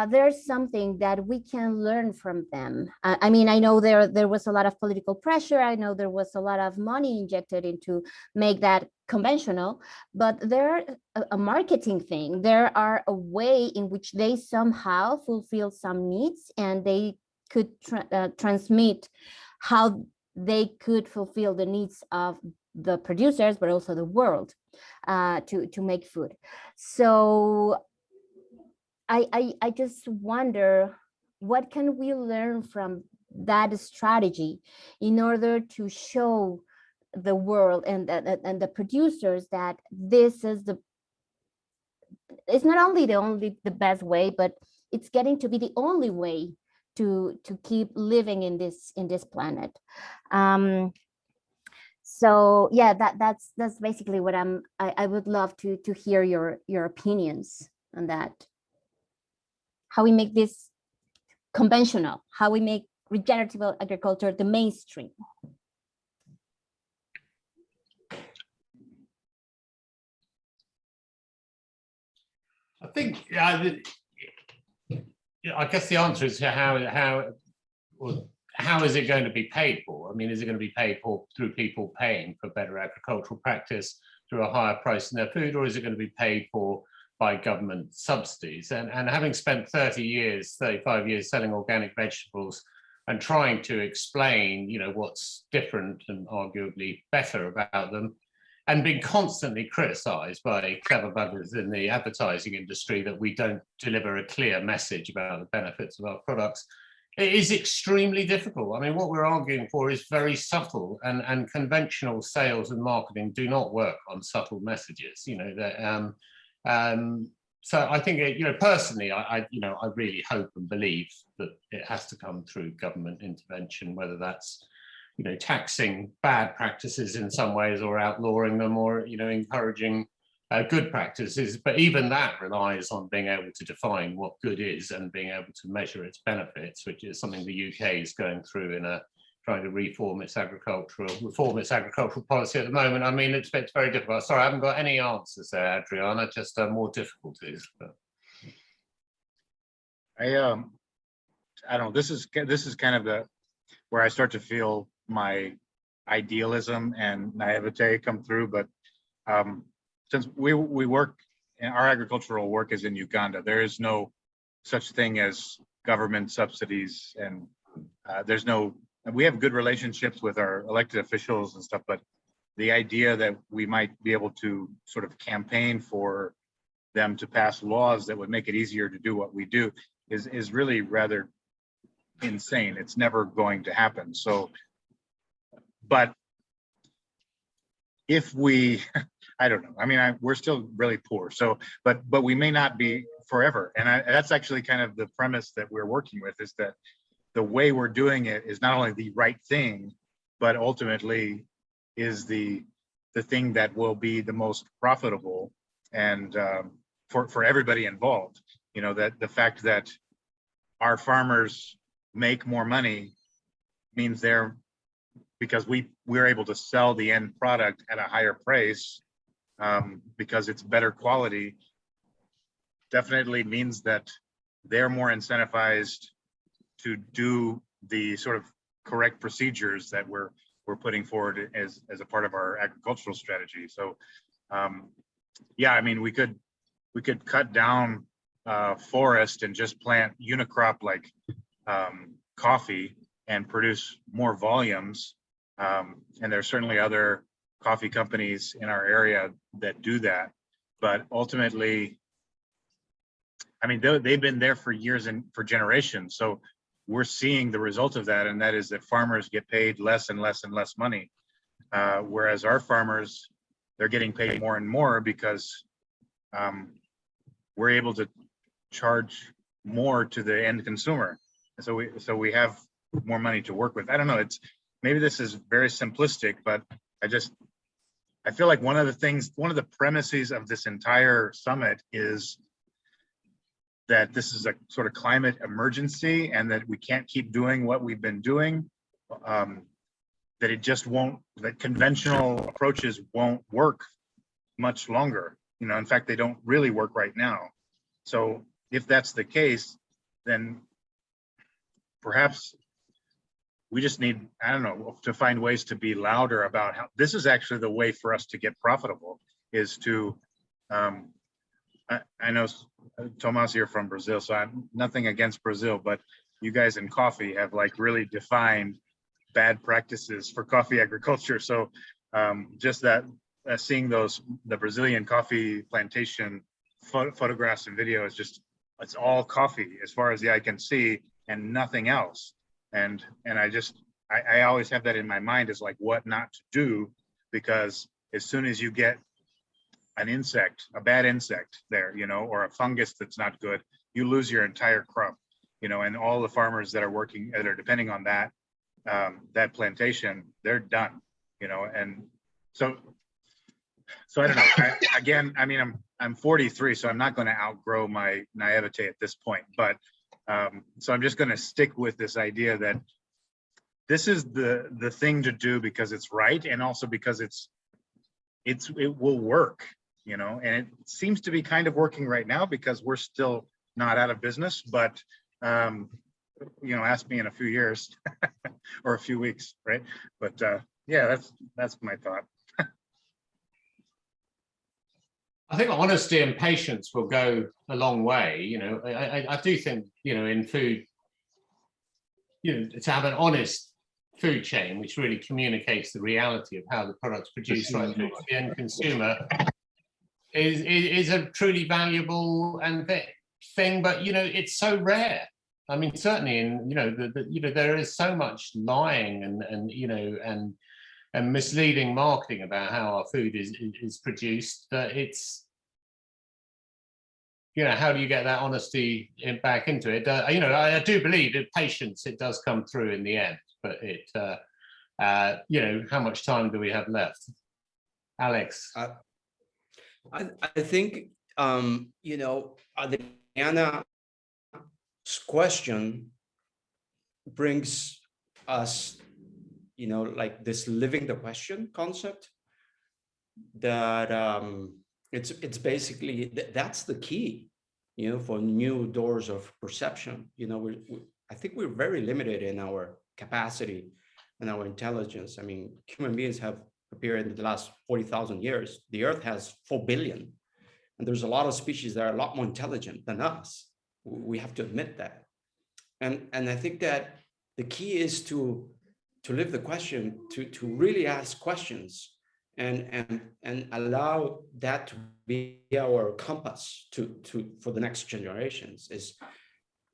there's something that we can learn from them. I mean, I know there was a lot of political pressure. I know there was a lot of money injected into make that conventional, but there a marketing thing. There are a way in which they somehow fulfill some needs, and they could transmit how they could fulfill the needs of the producers, but also the world to make food. So I just wonder, what can we learn from that strategy in order to show the world and the producers that this is it's not only the best way, but it's getting to be the only way to keep living in this planet. So yeah, that's basically what I would love to hear your opinions on that. How we make this conventional, how we make regenerative agriculture the mainstream. I think, I guess the answer is how is it going to be paid for? I mean, is it going to be paid for through people paying for better agricultural practice, through a higher price in their food, or is it going to be paid for by government subsidies? And having spent 35 years selling organic vegetables and trying to explain, what's different and arguably better about them, and being constantly criticized by clever buggers in the advertising industry that we don't deliver a clear message about the benefits of our products, it is extremely difficult. I mean, what we're arguing for is very subtle, and conventional sales and marketing do not work on subtle messages. So I think, personally, I really hope and believe that it has to come through government intervention, whether that's, taxing bad practices in some ways or outlawing them, or, encouraging good practices. But even that relies on being able to define what good is and being able to measure its benefits, which is something the UK is going through in trying to reform its agricultural policy at the moment. I mean, it's very difficult. Sorry, I haven't got any answers there, Adriana, just more difficulties. But. I don't know, this is kind of where I start to feel my idealism and naivete come through. But since we work, and our agricultural work is in Uganda, there is no such thing as government subsidies, and we have good relationships with our elected officials and stuff, but the idea that we might be able to sort of campaign for them to pass laws that would make it easier to do what we do is really rather insane. It's never going to happen. So, but if we, I don't know, I mean, we're still really poor. So, but we may not be forever. And that's actually kind of the premise that we're working with, is that the way we're doing it is not only the right thing, but ultimately is the thing that will be the most profitable and for everybody involved. That the fact that our farmers make more money means because we're able to sell the end product at a higher price because it's better quality, definitely means that they're more incentivized to do the sort of correct procedures that we're putting forward as a part of our agricultural strategy. So yeah, I mean, we could cut down forest and just plant unicrop like coffee and produce more volumes. And there's certainly other coffee companies in our area that do that. But ultimately, I mean, they've been there for years and for generations. So we're seeing the result of that, and that is that farmers get paid less and less and less money. Whereas our farmers, they're getting paid more and more because we're able to charge more to the end consumer. And so we have more money to work with. I don't know, maybe this is very simplistic, but I feel like one of the premises of this entire summit is that this is a sort of climate emergency, and that we can't keep doing what we've been doing, that conventional approaches won't work much longer. You know, in fact, they don't really work right now. So if that's the case, then perhaps we just need, I don't know, to find ways to be louder about how this is actually the way for us to get profitable, is to, I know Tomás here from Brazil, so I'm nothing against Brazil, but you guys in coffee have like really defined bad practices for coffee agriculture. So just that seeing the Brazilian coffee plantation photographs and video is just, it's all coffee as far as the eye can see and nothing else. And I always have that in my mind, is like what not to do, because as soon as you get an insect, a bad insect there, you know, or a fungus that's not good, you lose your entire crop, you know, and all the farmers that are working, that are depending on that, that plantation, they're done, you know. And so I don't know. Again, I mean, I'm 43, so I'm not going to outgrow my naivete at this point, but so I'm just going to stick with this idea that this is the thing to do because it's right, and also because it will work, you know. And it seems to be kind of working right now because we're still not out of business, but you know, ask me in a few years or a few weeks, right? But yeah, that's my thought. I think honesty and patience will go a long way. You know, I do think, you know, in food, you know, to have an honest food chain which really communicates the reality of how the product's produced right through to the end consumer is a truly valuable and thing. But you know, it's so rare. I mean, certainly in, you know, you know, there is so much lying and you know, and misleading marketing about how our food is produced, that it's, you know, how do you get that honesty back into it? You know, I do believe in patience, it does come through in the end, but it, you know, how much time do we have left? Alex? I think, you know, Adriana's question brings us, you know, like this living the question concept, that it's basically, that's the key, you know, for new doors of perception. You know, I think we're very limited in our capacity and our intelligence. I mean, human beings have appeared in the last 40,000 years. The earth has 4 billion, and there's a lot of species that are a lot more intelligent than us. We have to admit that. And I think that the key is to live the question, to really ask questions, and allow that to be our compass for the next generations, is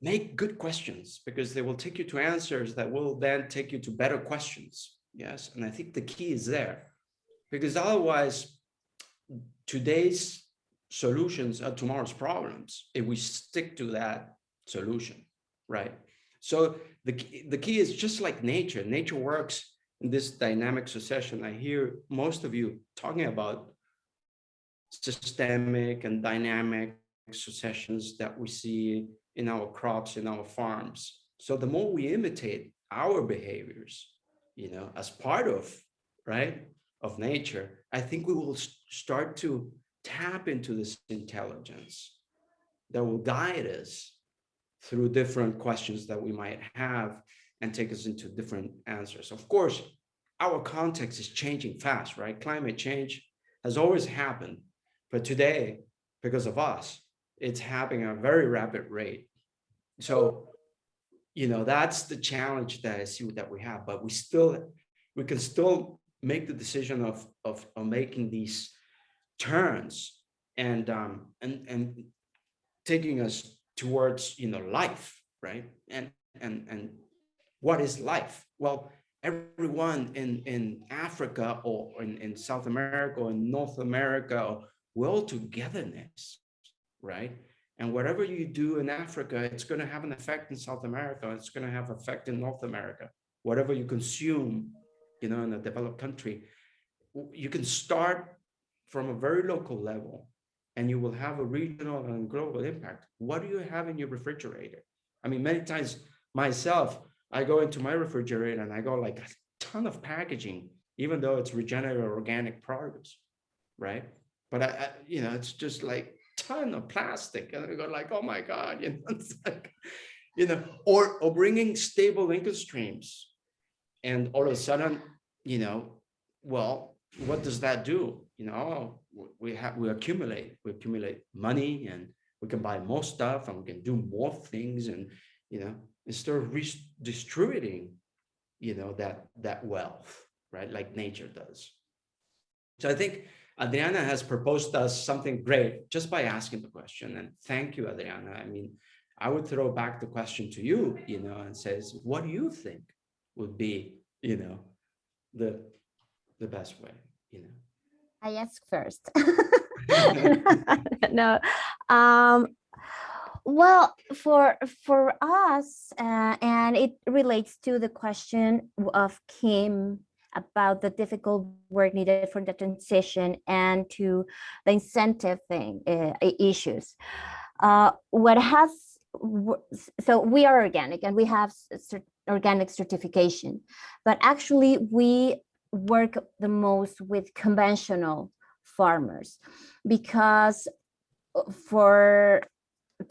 make good questions, because they will take you to answers that will then take you to better questions. Yes. And I think the key is there, because otherwise today's solutions are tomorrow's problems if we stick to that solution, right? So the key is just like nature. Nature works in this dynamic succession. I hear most of you talking about systemic and dynamic successions that we see in our crops, in our farms. So the more we imitate our behaviors, you know, as part of, right, of nature, I think we will start to tap into this intelligence that will guide us through different questions that we might have and take us into different answers. Of course, our context is changing fast, right? Climate change has always happened, but today, because of us, it's happening at a very rapid rate. So, you know, that's the challenge that I see that we have, but we can still make the decision of making these turns and taking us towards, you know, life, right? And what is life? Well, everyone in Africa or in South America or in North America, we're all togetherness, right? And whatever you do in Africa, it's going to have an effect in South America. It's going to have effect in North America. Whatever you consume, you know, in a developed country, you can start from a very local level, and you will have a regional and global impact. What do you have in your refrigerator? I mean, many times myself, I go into my refrigerator and I go like a ton of packaging, even though it's regenerative organic produce, right? but I you know, it's just like ton of plastic, and I go like, oh my God, you know, it's like, you know, or bringing stable income streams, and all of a sudden, you know, well, what does that do? You know, we accumulate money, and we can buy more stuff, and we can do more things, and you know, instead of redistributing, you know, that wealth, right, like nature does. So I think Adriana has proposed us something great just by asking the question, and thank you, Adriana. I mean, I would throw back the question to you, you know, and says, what do you think would be, you know, the best way, you know? I ask first. No. Well, for us, and it relates to the question of Kim about the difficult work needed for the transition and to the incentive thing issues. So we are organic and we have organic certification, but actually we work the most with conventional farmers, because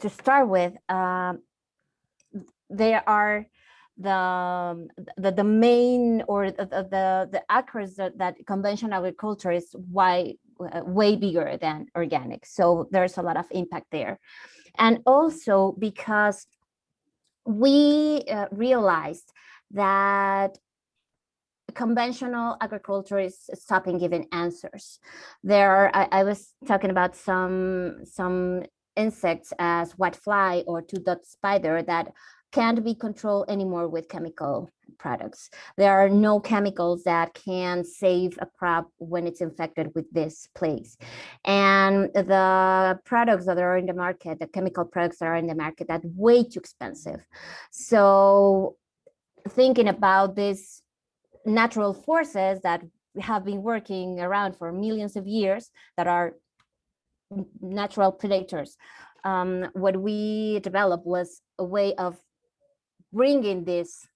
to start with, they are the main, or the acres that conventional agriculture is way bigger than organic. So there's a lot of impact there. And also because we realized that conventional agriculture is stopping giving answers. I was talking about some insects as whitefly or two-dot spider that can't be controlled anymore with chemical products. There are no chemicals that can save a crop when it's infected with this plagues. And the products that are in the market, the chemical products that are in the market, are way too expensive. So thinking about these natural forces that have been working around for millions of years, that are natural predators, what we developed was a way of bringing these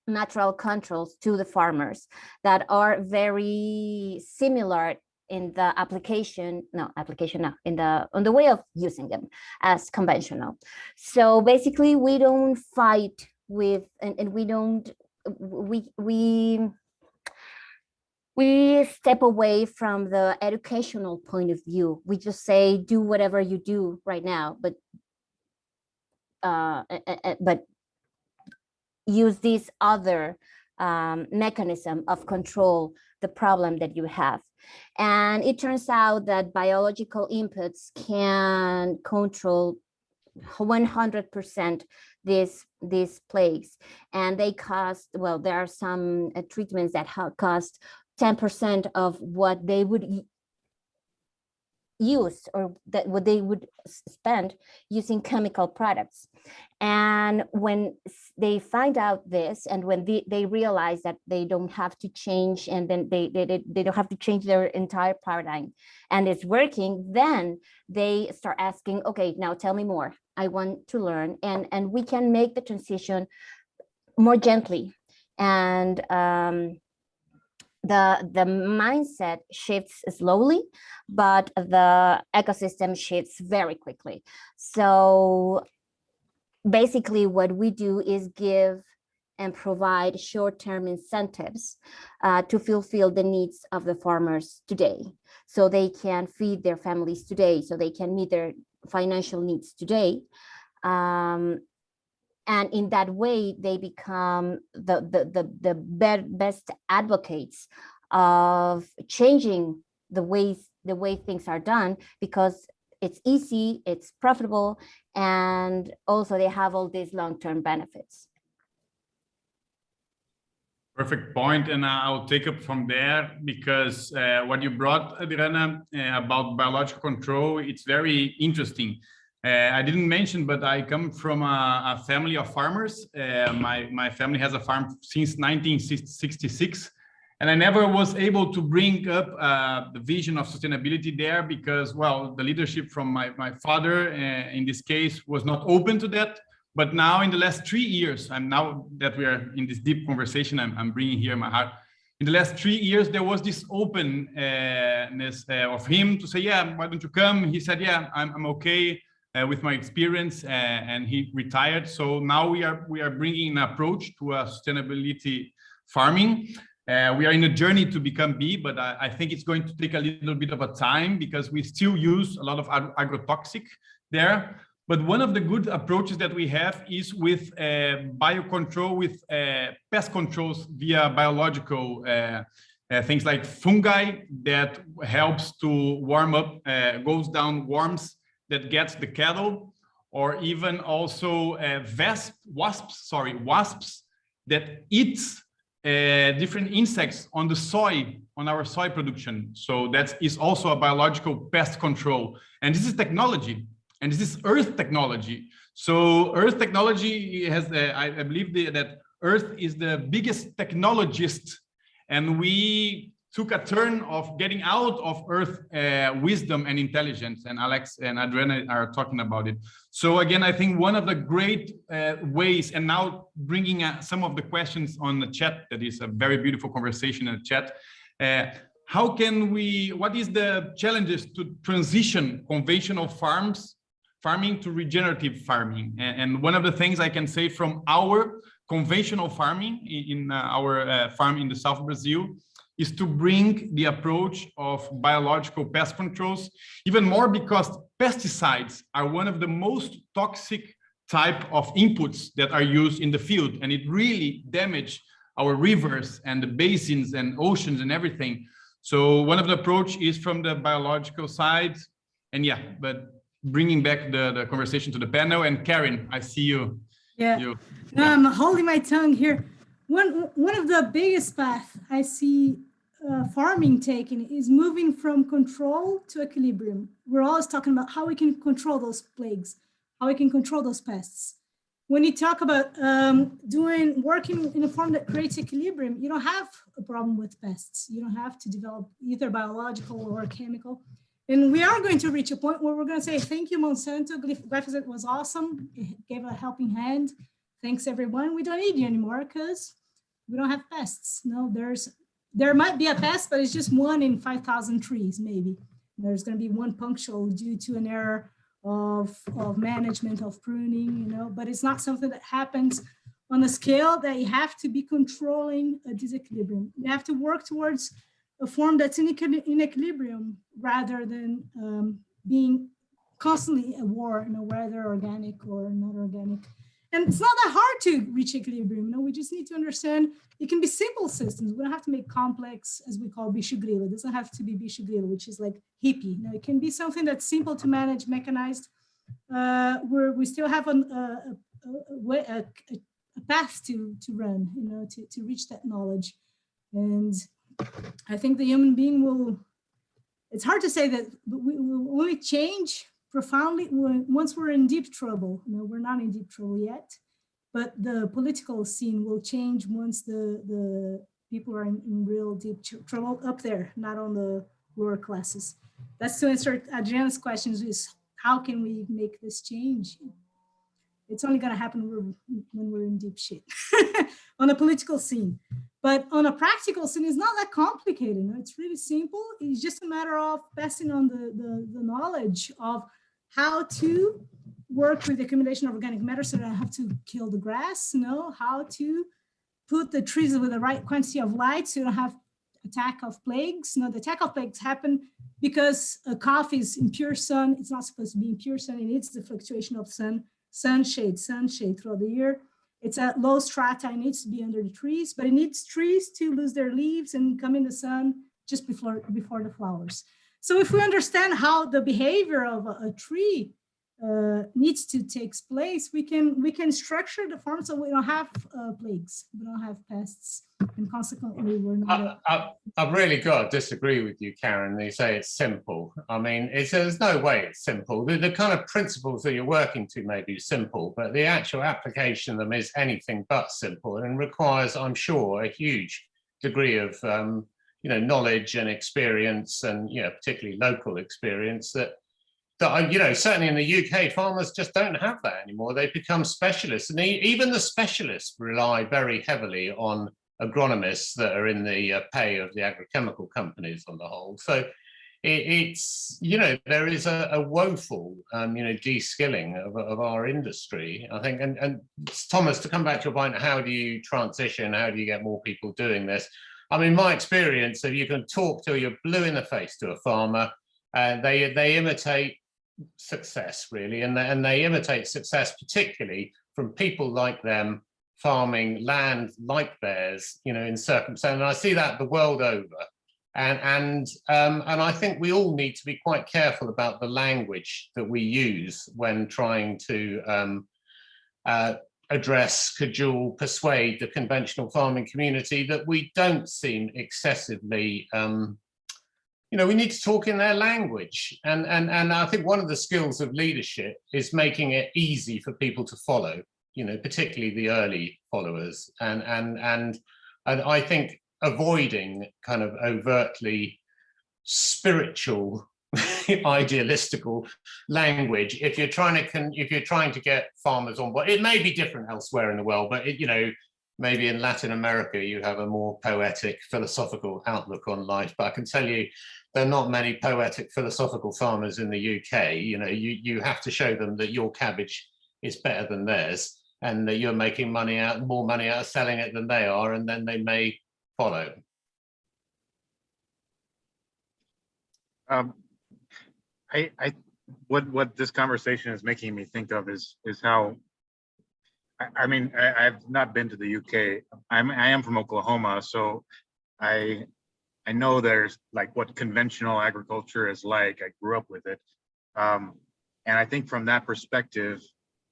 natural controls to the farmers that are very similar in the on the way of using them as conventional. So basically we don't fight with, and we step away from the educational point of view. We just say, do whatever you do right now, but use this other mechanism of control the problem that you have. And it turns out that biological inputs can control 100% these plagues, and they cost, well, there are some treatments that cost 10% of what they would use, or that what they would spend using chemical products. And when they find out this, and when they realize that they don't have to change, and then they don't have to change their entire paradigm, and it's working, then they start asking, okay, now tell me more. I want to learn, and we can make the transition more gently. And the mindset shifts slowly, but the ecosystem shifts very quickly. So basically what we do is give and provide short-term incentives to fulfill the needs of the farmers today, so they can feed their families today, so they can meet their financial needs today. And in that way, they become the best advocates of changing the way things are done, because it's easy, it's profitable, and also they have all these long-term benefits. Perfect point, and I'll take up from there, because what you brought, Adriana, about biological control, it's very interesting. I didn't mention, but I come from a family of farmers. My family has a farm since 1966, and I never was able to bring up the vision of sustainability there, because, well, the leadership from my father, in this case, was not open to that. But now in the last 3 years, now that we are in this deep conversation, I'm bringing here my heart, in the last 3 years, there was this openness of him to say, yeah, why don't you come? He said, yeah, I'm okay with my experience, and he retired. So now we are bringing an approach to sustainability farming. We are in a journey to become B, but I think it's going to take a little bit of a time because we still use a lot of agrotoxic there. But one of the good approaches that we have is with biocontrol, with pest controls via biological things like fungi that helps to warm up, goes down worms that gets the cattle, or even also wasps that eats different insects on the soy, on our soy production. So that is also a biological pest control. And this is technology, and this is earth technology. So earth technology has, I believe that earth is the biggest technologist, and we took a turn of getting out of earth wisdom and intelligence, and Alex and Adriana are talking about it. So again, I think one of the great ways, and now bringing some of the questions on the chat, that is a very beautiful conversation in the chat. How can we, what is the challenges to transition conventional farming to regenerative farming? And one of the things I can say from our conventional farming in our farm in the South of Brazil is to bring the approach of biological pest controls, even more because pesticides are one of the most toxic type of inputs that are used in the field, and it really damages our rivers and the basins and oceans and everything. So one of the approach is from the biological side, and yeah, but bringing back the conversation to the panel. And Karin, I see you. Yeah, no, I'm holding my tongue here. One of the biggest paths I see farming taking is moving from control to equilibrium. We're always talking about how we can control those plagues, how we can control those pests. When you talk about working in a farm that creates equilibrium, you don't have a problem with pests. You don't have to develop either biological or chemical. And we are going to reach a point where we're going to say, thank you, Monsanto. Glyphosate was awesome. It gave a helping hand. Thanks, everyone. We don't need you anymore because we don't have pests. No, there might be a pest, but it's just 1 in 5,000 trees, maybe. There's going to be one punctual due to an error of management, of pruning, but it's not something that happens on a scale that you have to be controlling a disequilibrium. You have to work towards a form that's in equilibrium rather than being constantly at war, whether organic or not organic. And it's not that hard to reach equilibrium. We just need to understand it can be simple systems. We don't have to make complex, as we call bicho grilo. It doesn't have to be bicho grilo, which is like hippie. It can be something that's simple to manage, mechanized, where we still have a path to run, to reach that knowledge. And I think the human being will, it's hard to say that, but we will only change profoundly once we're in deep trouble. We're not in deep trouble yet, but the political scene will change once the people are in real deep trouble up there, not on the lower classes. That's to answer Adriana's questions, is how can we make this change? It's only going to happen when we're in deep shit on a political scene. But on a practical scene, it's not that complicated. It's really simple. It's just a matter of passing on the knowledge of how to work with the accumulation of organic matter so that I have to kill the grass, how to put the trees with the right quantity of light so you don't have attack of plagues. The attack of plagues happen because a coffee is in pure sun. It's not supposed to be in pure sun. It needs the fluctuation of sunshade throughout the year. It's at low strata, it needs to be under the trees, but it needs trees to lose their leaves and come in the sun just before the flowers. So if we understand how the behavior of a tree needs to take place, we can structure the farm so we don't have plagues, we don't have pests, and consequently we're not. I've really got to disagree with you, Karin. You say it's simple. I mean, there's no way it's simple. The kind of principles that you're working to may be simple, but the actual application of them is anything but simple, and requires, I'm sure, a huge degree of knowledge and experience, and particularly local experience that certainly in the UK, farmers just don't have that anymore. They become specialists, and even the specialists rely very heavily on agronomists that are in the pay of the agrochemical companies on the whole. So it's, you know, there is a woeful, you know, de-skilling of our industry, I think. And Thomas, to come back to your point, how do you transition? How do you get more people doing this? I mean, my experience, if you can talk till you're blue in the face to a farmer, they imitate success, really, and they imitate success particularly from people like them farming land like theirs, you know, in circumstance. And I see that the world over. And I think we all need to be quite careful about the language that we use when trying to address, cajole, persuade the conventional farming community, that we don't seem excessively, you know, we need to talk in their language. And I think one of the skills of leadership is making it easy for people to follow, you know, particularly the early followers. And I think avoiding kind of overtly spiritual, idealistical language, if you're trying to get farmers on board. It may be different elsewhere in the world, but you know, maybe in Latin America you have a more poetic, philosophical outlook on life. But I can tell you, there are not many poetic, philosophical farmers in the UK. You know, you have to show them that your cabbage is better than theirs, and that you're making more money out of selling it than they are, and then they may follow. What this conversation is making me think of is how, I mean, I've not been to the UK. I am from Oklahoma, so I know there's like what conventional agriculture is like. I grew up with it, and I think from that perspective,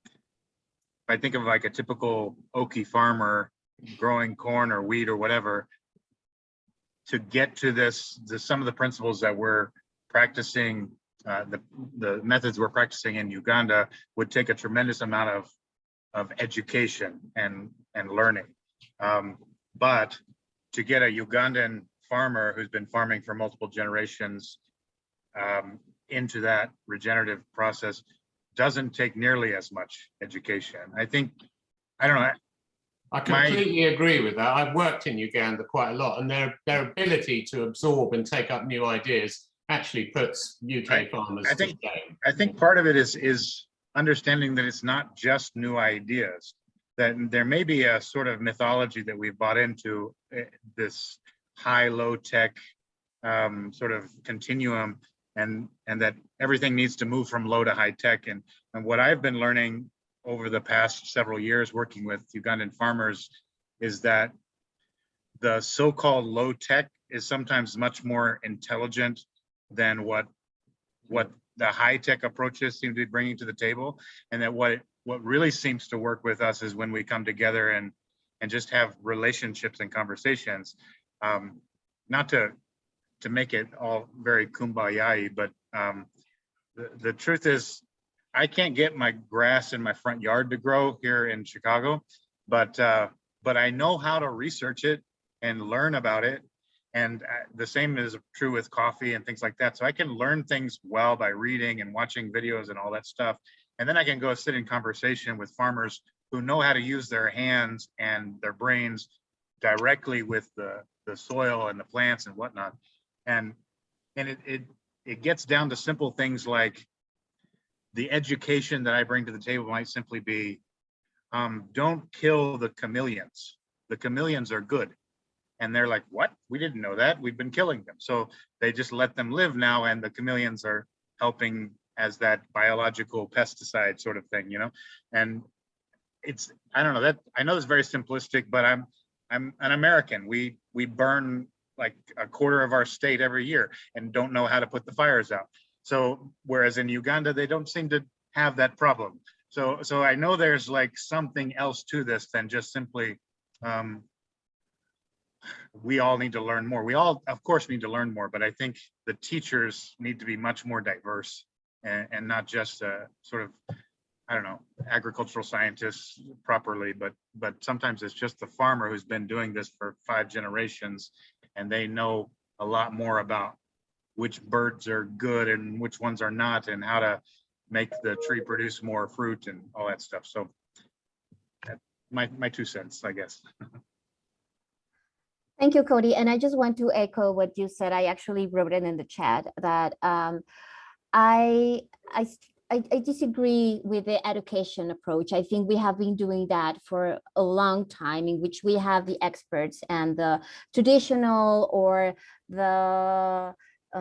if I think of like a typical Okie farmer growing corn or wheat or whatever, to get to some of the principles that we're practicing, the methods we're practicing in Uganda would take a tremendous amount of education and learning. But to get a Ugandan farmer who's been farming for multiple generations into that regenerative process doesn't take nearly as much education. I think, I don't know. I completely agree with that. I've worked in Uganda quite a lot, and their ability to absorb and take up new ideas actually puts UK farmers to shame. I think part of it is understanding that it's not just new ideas, that there may be a sort of mythology that we've bought into, this high, low tech sort of continuum, and that everything needs to move from low to high tech. And what I've been learning over the past several years working with Ugandan farmers is that the so-called low tech is sometimes much more intelligent than what the high tech approaches seem to be bringing to the table. And that what really seems to work with us is when we come together and just have relationships and conversations. Not to make it all very kumbaya, but the truth is, I can't get my grass in my front yard to grow here in Chicago, but I know how to research it and learn about it. And the same is true with coffee and things like that. So I can learn things well by reading and watching videos and all that stuff. And then I can go sit in conversation with farmers who know how to use their hands and their brains directly with the soil and the plants and whatnot. And it gets down to simple things like, the education that I bring to the table might simply be, don't kill the chameleons. The chameleons are good. And they're like, what? We didn't know that. We've been killing them. So they just let them live now, and the chameleons are helping as that biological pesticide sort of thing, you know? And it's, I don't know, that I know it's very simplistic, but I'm an American. We burn like a quarter of our state every year and don't know how to put the fires out. So whereas in Uganda, they don't seem to have that problem. So I know there's like something else to this than just simply, we all need to learn more. We all, of course, need to learn more, but I think the teachers need to be much more diverse and not just sort of, I don't know, agricultural scientists properly, but sometimes it's just the farmer who's been doing this for 5 generations, and they know a lot more about which birds are good and which ones are not, and how to make the tree produce more fruit and all that stuff. So my 2 cents, I guess. Thank you, Cody. And I just want to echo what you said. I actually wrote it in the chat that I disagree with the education approach. I think we have been doing that for a long time, in which we have the experts and the traditional or the I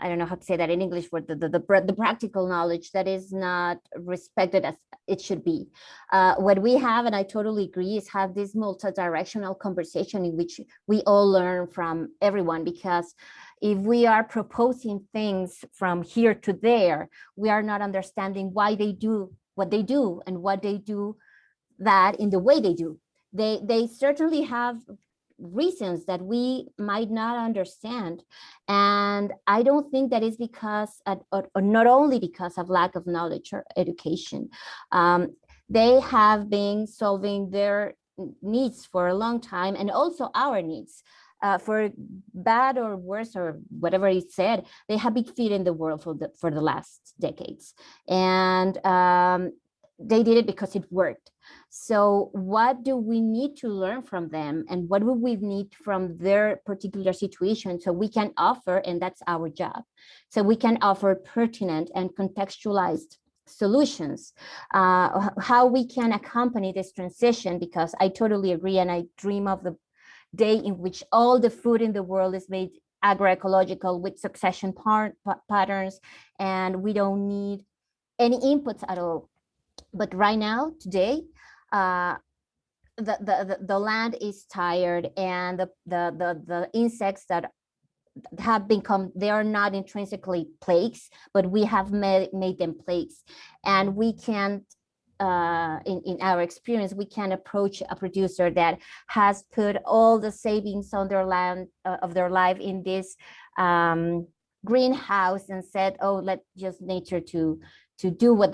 don't know how to say that in English, but the practical knowledge that is not respected as it should be. What we have, and I totally agree, is have this multi-directional conversation in which we all learn from everyone, because if we are proposing things from here to there, we are not understanding why they do what they do and what they do that in the way they do. They certainly have reasons that we might not understand. And I don't think that is because, or not only because of lack of knowledge or education. They have been solving their needs for a long time, and also our needs. For bad or worse or whatever he said, they have been feeding the world for the last decades. And they did it because it worked. So what do we need to learn from them, and what would we need from their particular situation so we can offer, and that's our job, so we can offer pertinent and contextualized solutions, how we can accompany this transition, because I totally agree, and I dream of the day in which all the food in the world is made agroecological with succession patterns, and we don't need any inputs at all. But right now, today, the land is tired, and the insects that have become, they are not intrinsically plagues, but we have made them plagues. And we can't, in our experience, we can approach a producer that has put all the savings on their land of their life in this greenhouse and said, oh, let just nature to do what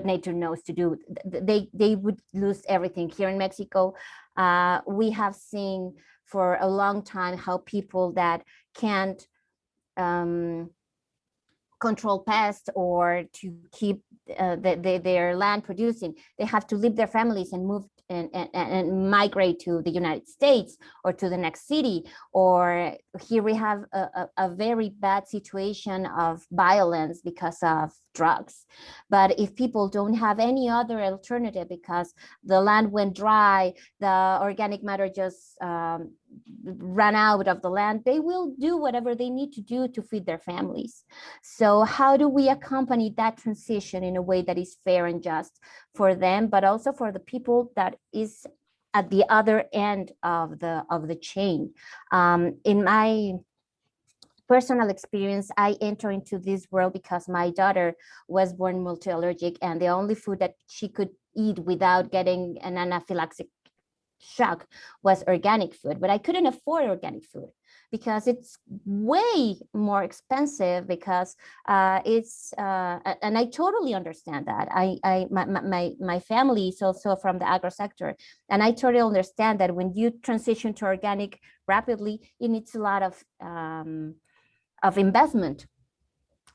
nature knows to do. They would lose everything. Here in Mexico, we have seen for a long time how people that can't control pests or to keep their land producing, they have to leave their families and move and migrate to the United States or to the next city. Or here we have a very bad situation of violence because of drugs. But if people don't have any other alternative because the land went dry, the organic matter just ran out of the land, they will do whatever they need to do to feed their families. So how do we accompany that transition in a way that is fair and just for them, but also for the people that is at the other end of the chain? In my personal experience, I enter into this world because my daughter was born multi-allergic, and the only food that she could eat without getting an anaphylactic shock was organic food. But I couldn't afford organic food because it's way more expensive, because it's and I totally understand that. My family is also from the agro sector, and I totally understand that when you transition to organic rapidly, it needs a lot of investment,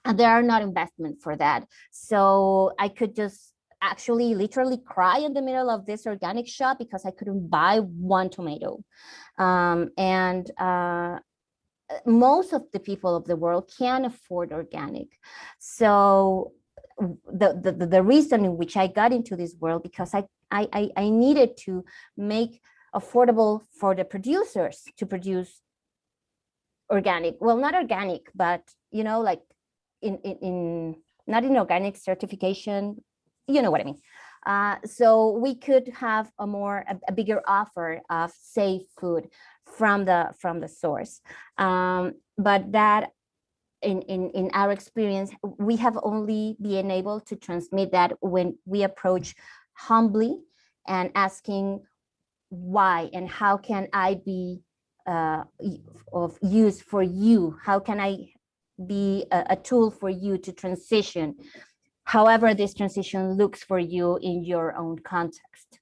and there are not investment for that. So I could just actually literally cry in the middle of this organic shop because I couldn't buy one tomato. And most of the people of the world can't afford organic. So the reason in which I got into this world, because I needed to make affordable for the producers to produce organic. Well, not organic, but you know, like in not in organic certification, you know what I mean. So we could have a bigger offer of safe food from the source. But that in our experience, we have only been able to transmit that when we approach humbly and asking why and how can I be of use for you? How can I be a tool for you to transition, however this transition looks for you in your own context?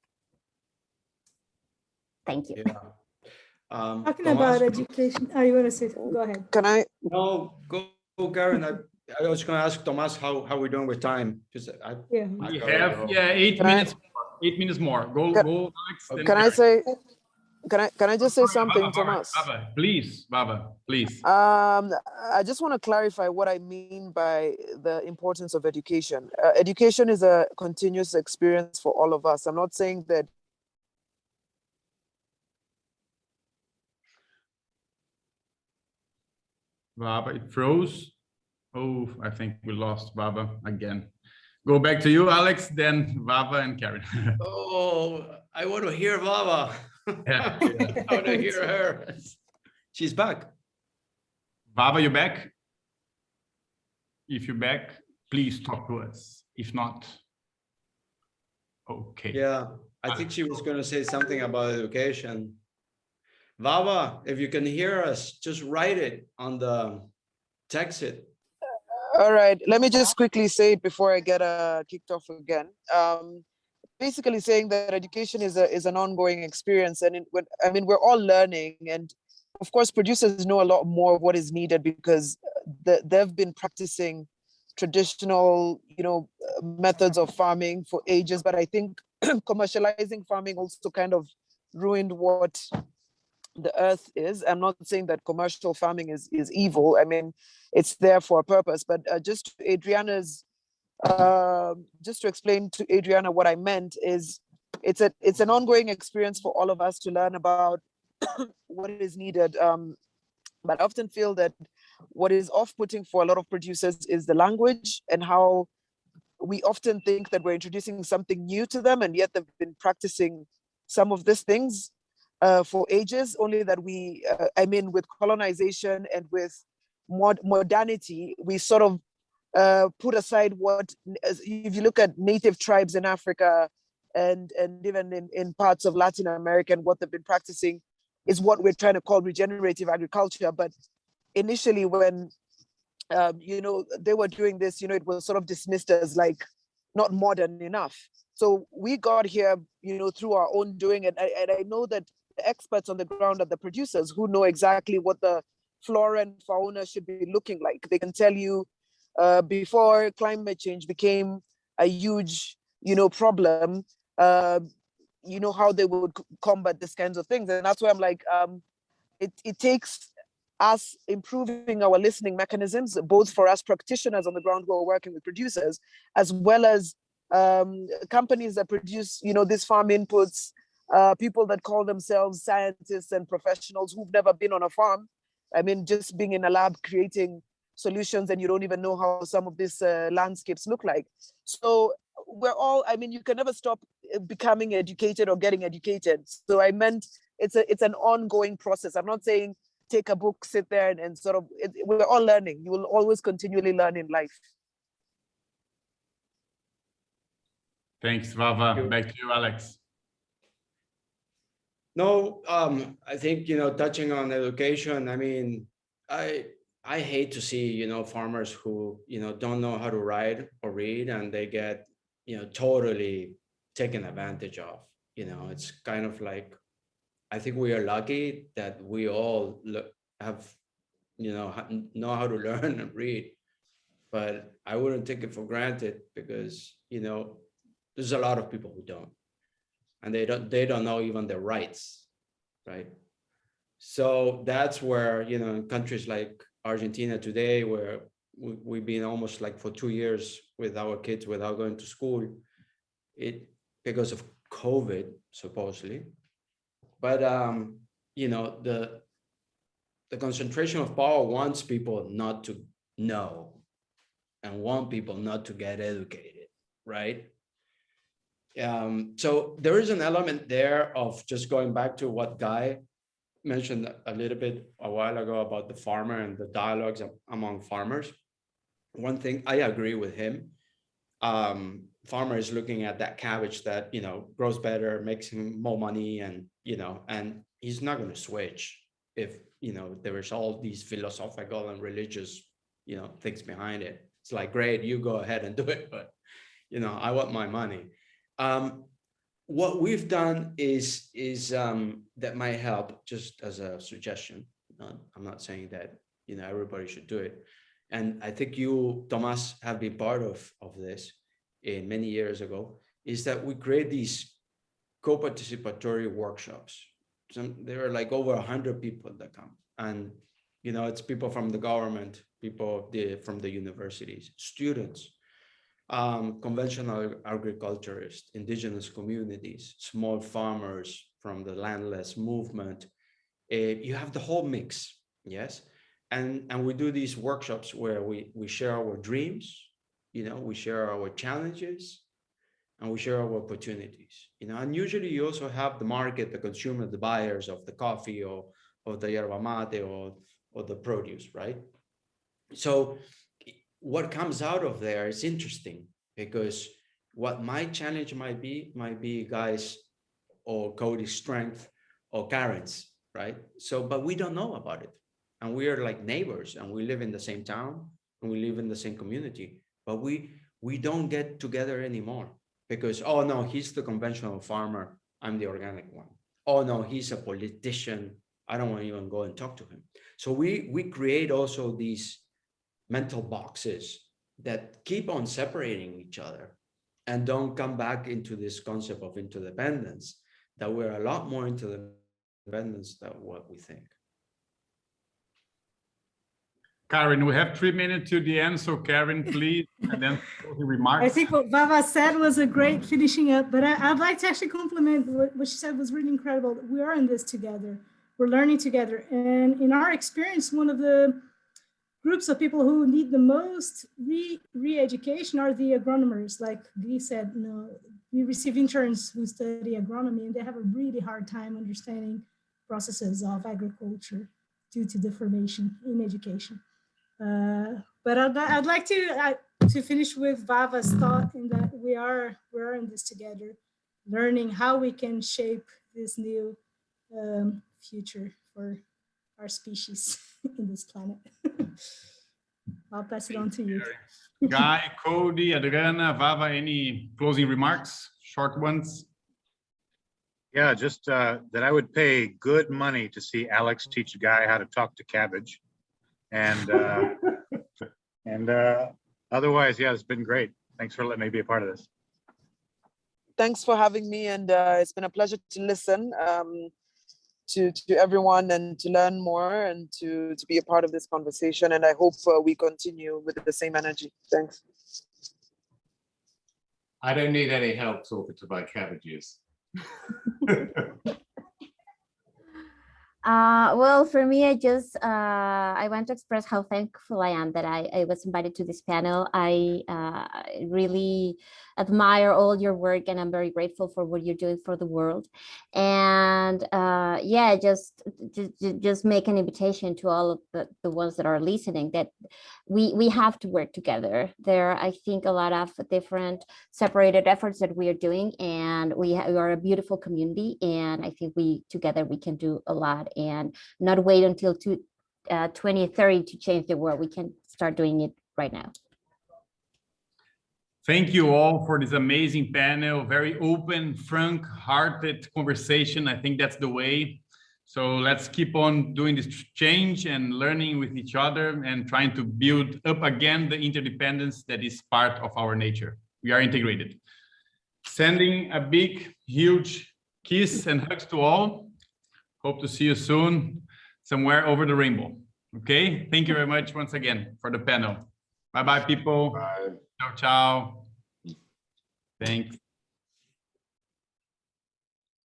Thank you. Yeah. Talking Tomás? about education. Oh, you want to say something? Go ahead. Can I? No, go, Karin. I was going to ask Tomás how we're doing with time. Because Yeah. We have 8 Can I- minutes. 8 minutes more. Go, Alex. Can I say? can I just say something, Tomás? Vava, please, Vava, please. I just want to clarify what I mean by the importance of education. Education is a continuous experience for all of us. I'm not saying that. Vava, it froze. Oh, I think we lost Vava again. Go back to you, Alex, then Vava and Karin. Oh, I want to hear Vava. Yeah. I want to hear her. She's back. Vava, you back? If you're back, please talk to us. If not, okay. Yeah, I think she was going to say something about education. Vava, if you can hear us, just write it on the text it. All right, let me just quickly say it before I get kicked off again. Basically saying that education is an ongoing experience, and I mean, we're all learning, and of course producers know a lot more of what is needed because they've been practicing traditional, methods of farming for ages. But I think commercializing farming also kind of ruined what the earth is. I'm not saying that commercial farming is evil. I mean, it's there for a purpose. But just to explain to Adriana what I meant is it's an ongoing experience for all of us to learn about what is needed. But I often feel that what is off-putting for a lot of producers is the language and how we often think that we're introducing something new to them, and yet they've been practicing some of these things for ages, only that with colonization and with modernity, we sort of put aside what, if you look at native tribes in Africa and even in parts of Latin America, and what they've been practicing is what we're trying to call regenerative agriculture. But initially when, they were doing this, it was sort of dismissed as like not modern enough. So we got here, through our own doing, and I know that the experts on the ground are the producers who know exactly what the flora and fauna should be looking like. They can tell you before climate change became a huge, problem, how they would combat these kinds of things. And that's why I'm like, it takes us improving our listening mechanisms, both for us practitioners on the ground who are working with producers, as well as companies that produce, these farm inputs, people that call themselves scientists and professionals who've never been on a farm. I mean, just being in a lab creating solutions, and you don't even know how some of these landscapes look like. So we're all, I mean, you can never stop becoming educated or getting educated. So I meant it's an ongoing process. I'm not saying take a book, sit there and sort of, we're all learning. You will always continually learn in life. Thanks, Vava. Back to you, Alex. No, I think, touching on education, I mean, I hate to see, farmers who, don't know how to write or read, and they get, totally taken advantage of. It's kind of like, I think we are lucky that we all have, know how to learn and read, but I wouldn't take it for granted because, there's a lot of people who don't. And they don't know even their rights, right? So that's where, in countries like Argentina today, where we've been almost like for 2 years with our kids without going to school, because of COVID, supposedly. But the concentration of power wants people not to know and want people not to get educated, right? So there is an element there of just going back to what Guy mentioned a little bit a while ago about the farmer and the dialogues among farmers. One thing, I agree with him. Farmer is looking at that cabbage that, grows better, makes him more money, and, and he's not going to switch if, there is all these philosophical and religious, things behind it. It's like, great, you go ahead and do it, but, I want my money. What we've done is that might help, just as a suggestion. I'm not saying that, everybody should do it. And I think you, Tomás, have been part of this many years ago, is that we create these co-participatory workshops there are like over 100 people that come, and you know, it's people from the government, people from the universities, students, conventional agriculturists, indigenous communities, small farmers from the landless movement. You have the whole mix, yes. And we do these workshops where we share our dreams, you know, we share our challenges, and we share our opportunities, you know. And usually you also have the market, the consumer, the buyers of the coffee or the yerba mate or the produce, right? So what comes out of there is interesting, because what my challenge might be guys or Cody's strength or Karen's, right? So, but we don't know about it. And we are like neighbors, and we live in the same town, and we live in the same community, but we don't get together anymore, because, oh no, he's the conventional farmer, I'm the organic one. Oh no, he's a politician, I don't want to even go and talk to him. So we create also these mental boxes that keep on separating each other and don't come back into this concept of interdependence, that we're a lot more interdependence than what we think. Karin, we have 3 minutes to the end, so Karin, please, and then closing remarks. I think what Vava said was a great finishing up, but I'd like to actually compliment what she said was really incredible. We are in this together. We're learning together. And in our experience, one of the groups of people who need the most re-education are the agronomers. Like Guy said, you know, we receive interns who study agronomy, and they have a really hard time understanding processes of agriculture due to deformation in education. But I'd like to finish with Vava's thought in that we're in this together, learning how we can shape this new future for our species in this planet. I'll pass it on to you. Guy, Cody, Adriana, Vava, any closing remarks? Short ones? Yeah, just that I would pay good money to see Alex teach a guy how to talk to cabbage. And otherwise, yeah, it's been great. Thanks for letting me be a part of this. Thanks for having me, and it's been a pleasure to listen to everyone and to learn more and to be a part of this conversation. And I hope we continue with the same energy. Thanks. I don't need any help talking to my cabbages. Well, for me, I want to express how thankful I am that I was invited to this panel. I really admire all your work, and I'm very grateful for what you're doing for the world. And yeah, just make an invitation to all of the ones that are listening that we have to work together. There are, I think, a lot of different separated efforts that we are doing, and we are a beautiful community, and I think together we can do a lot and not wait until 2030 to change the world. We can start doing it right now. Thank you all for this amazing panel, very open, frank-hearted conversation. I think that's the way. So let's keep on doing this change and learning with each other and trying to build up again the interdependence that is part of our nature. We are integrated. Sending a big, huge kiss and hugs to all. Hope to see you soon somewhere over the rainbow. Okay, thank you very much once again for the panel. Bye-bye, people. Bye. Ciao, ciao. Thanks.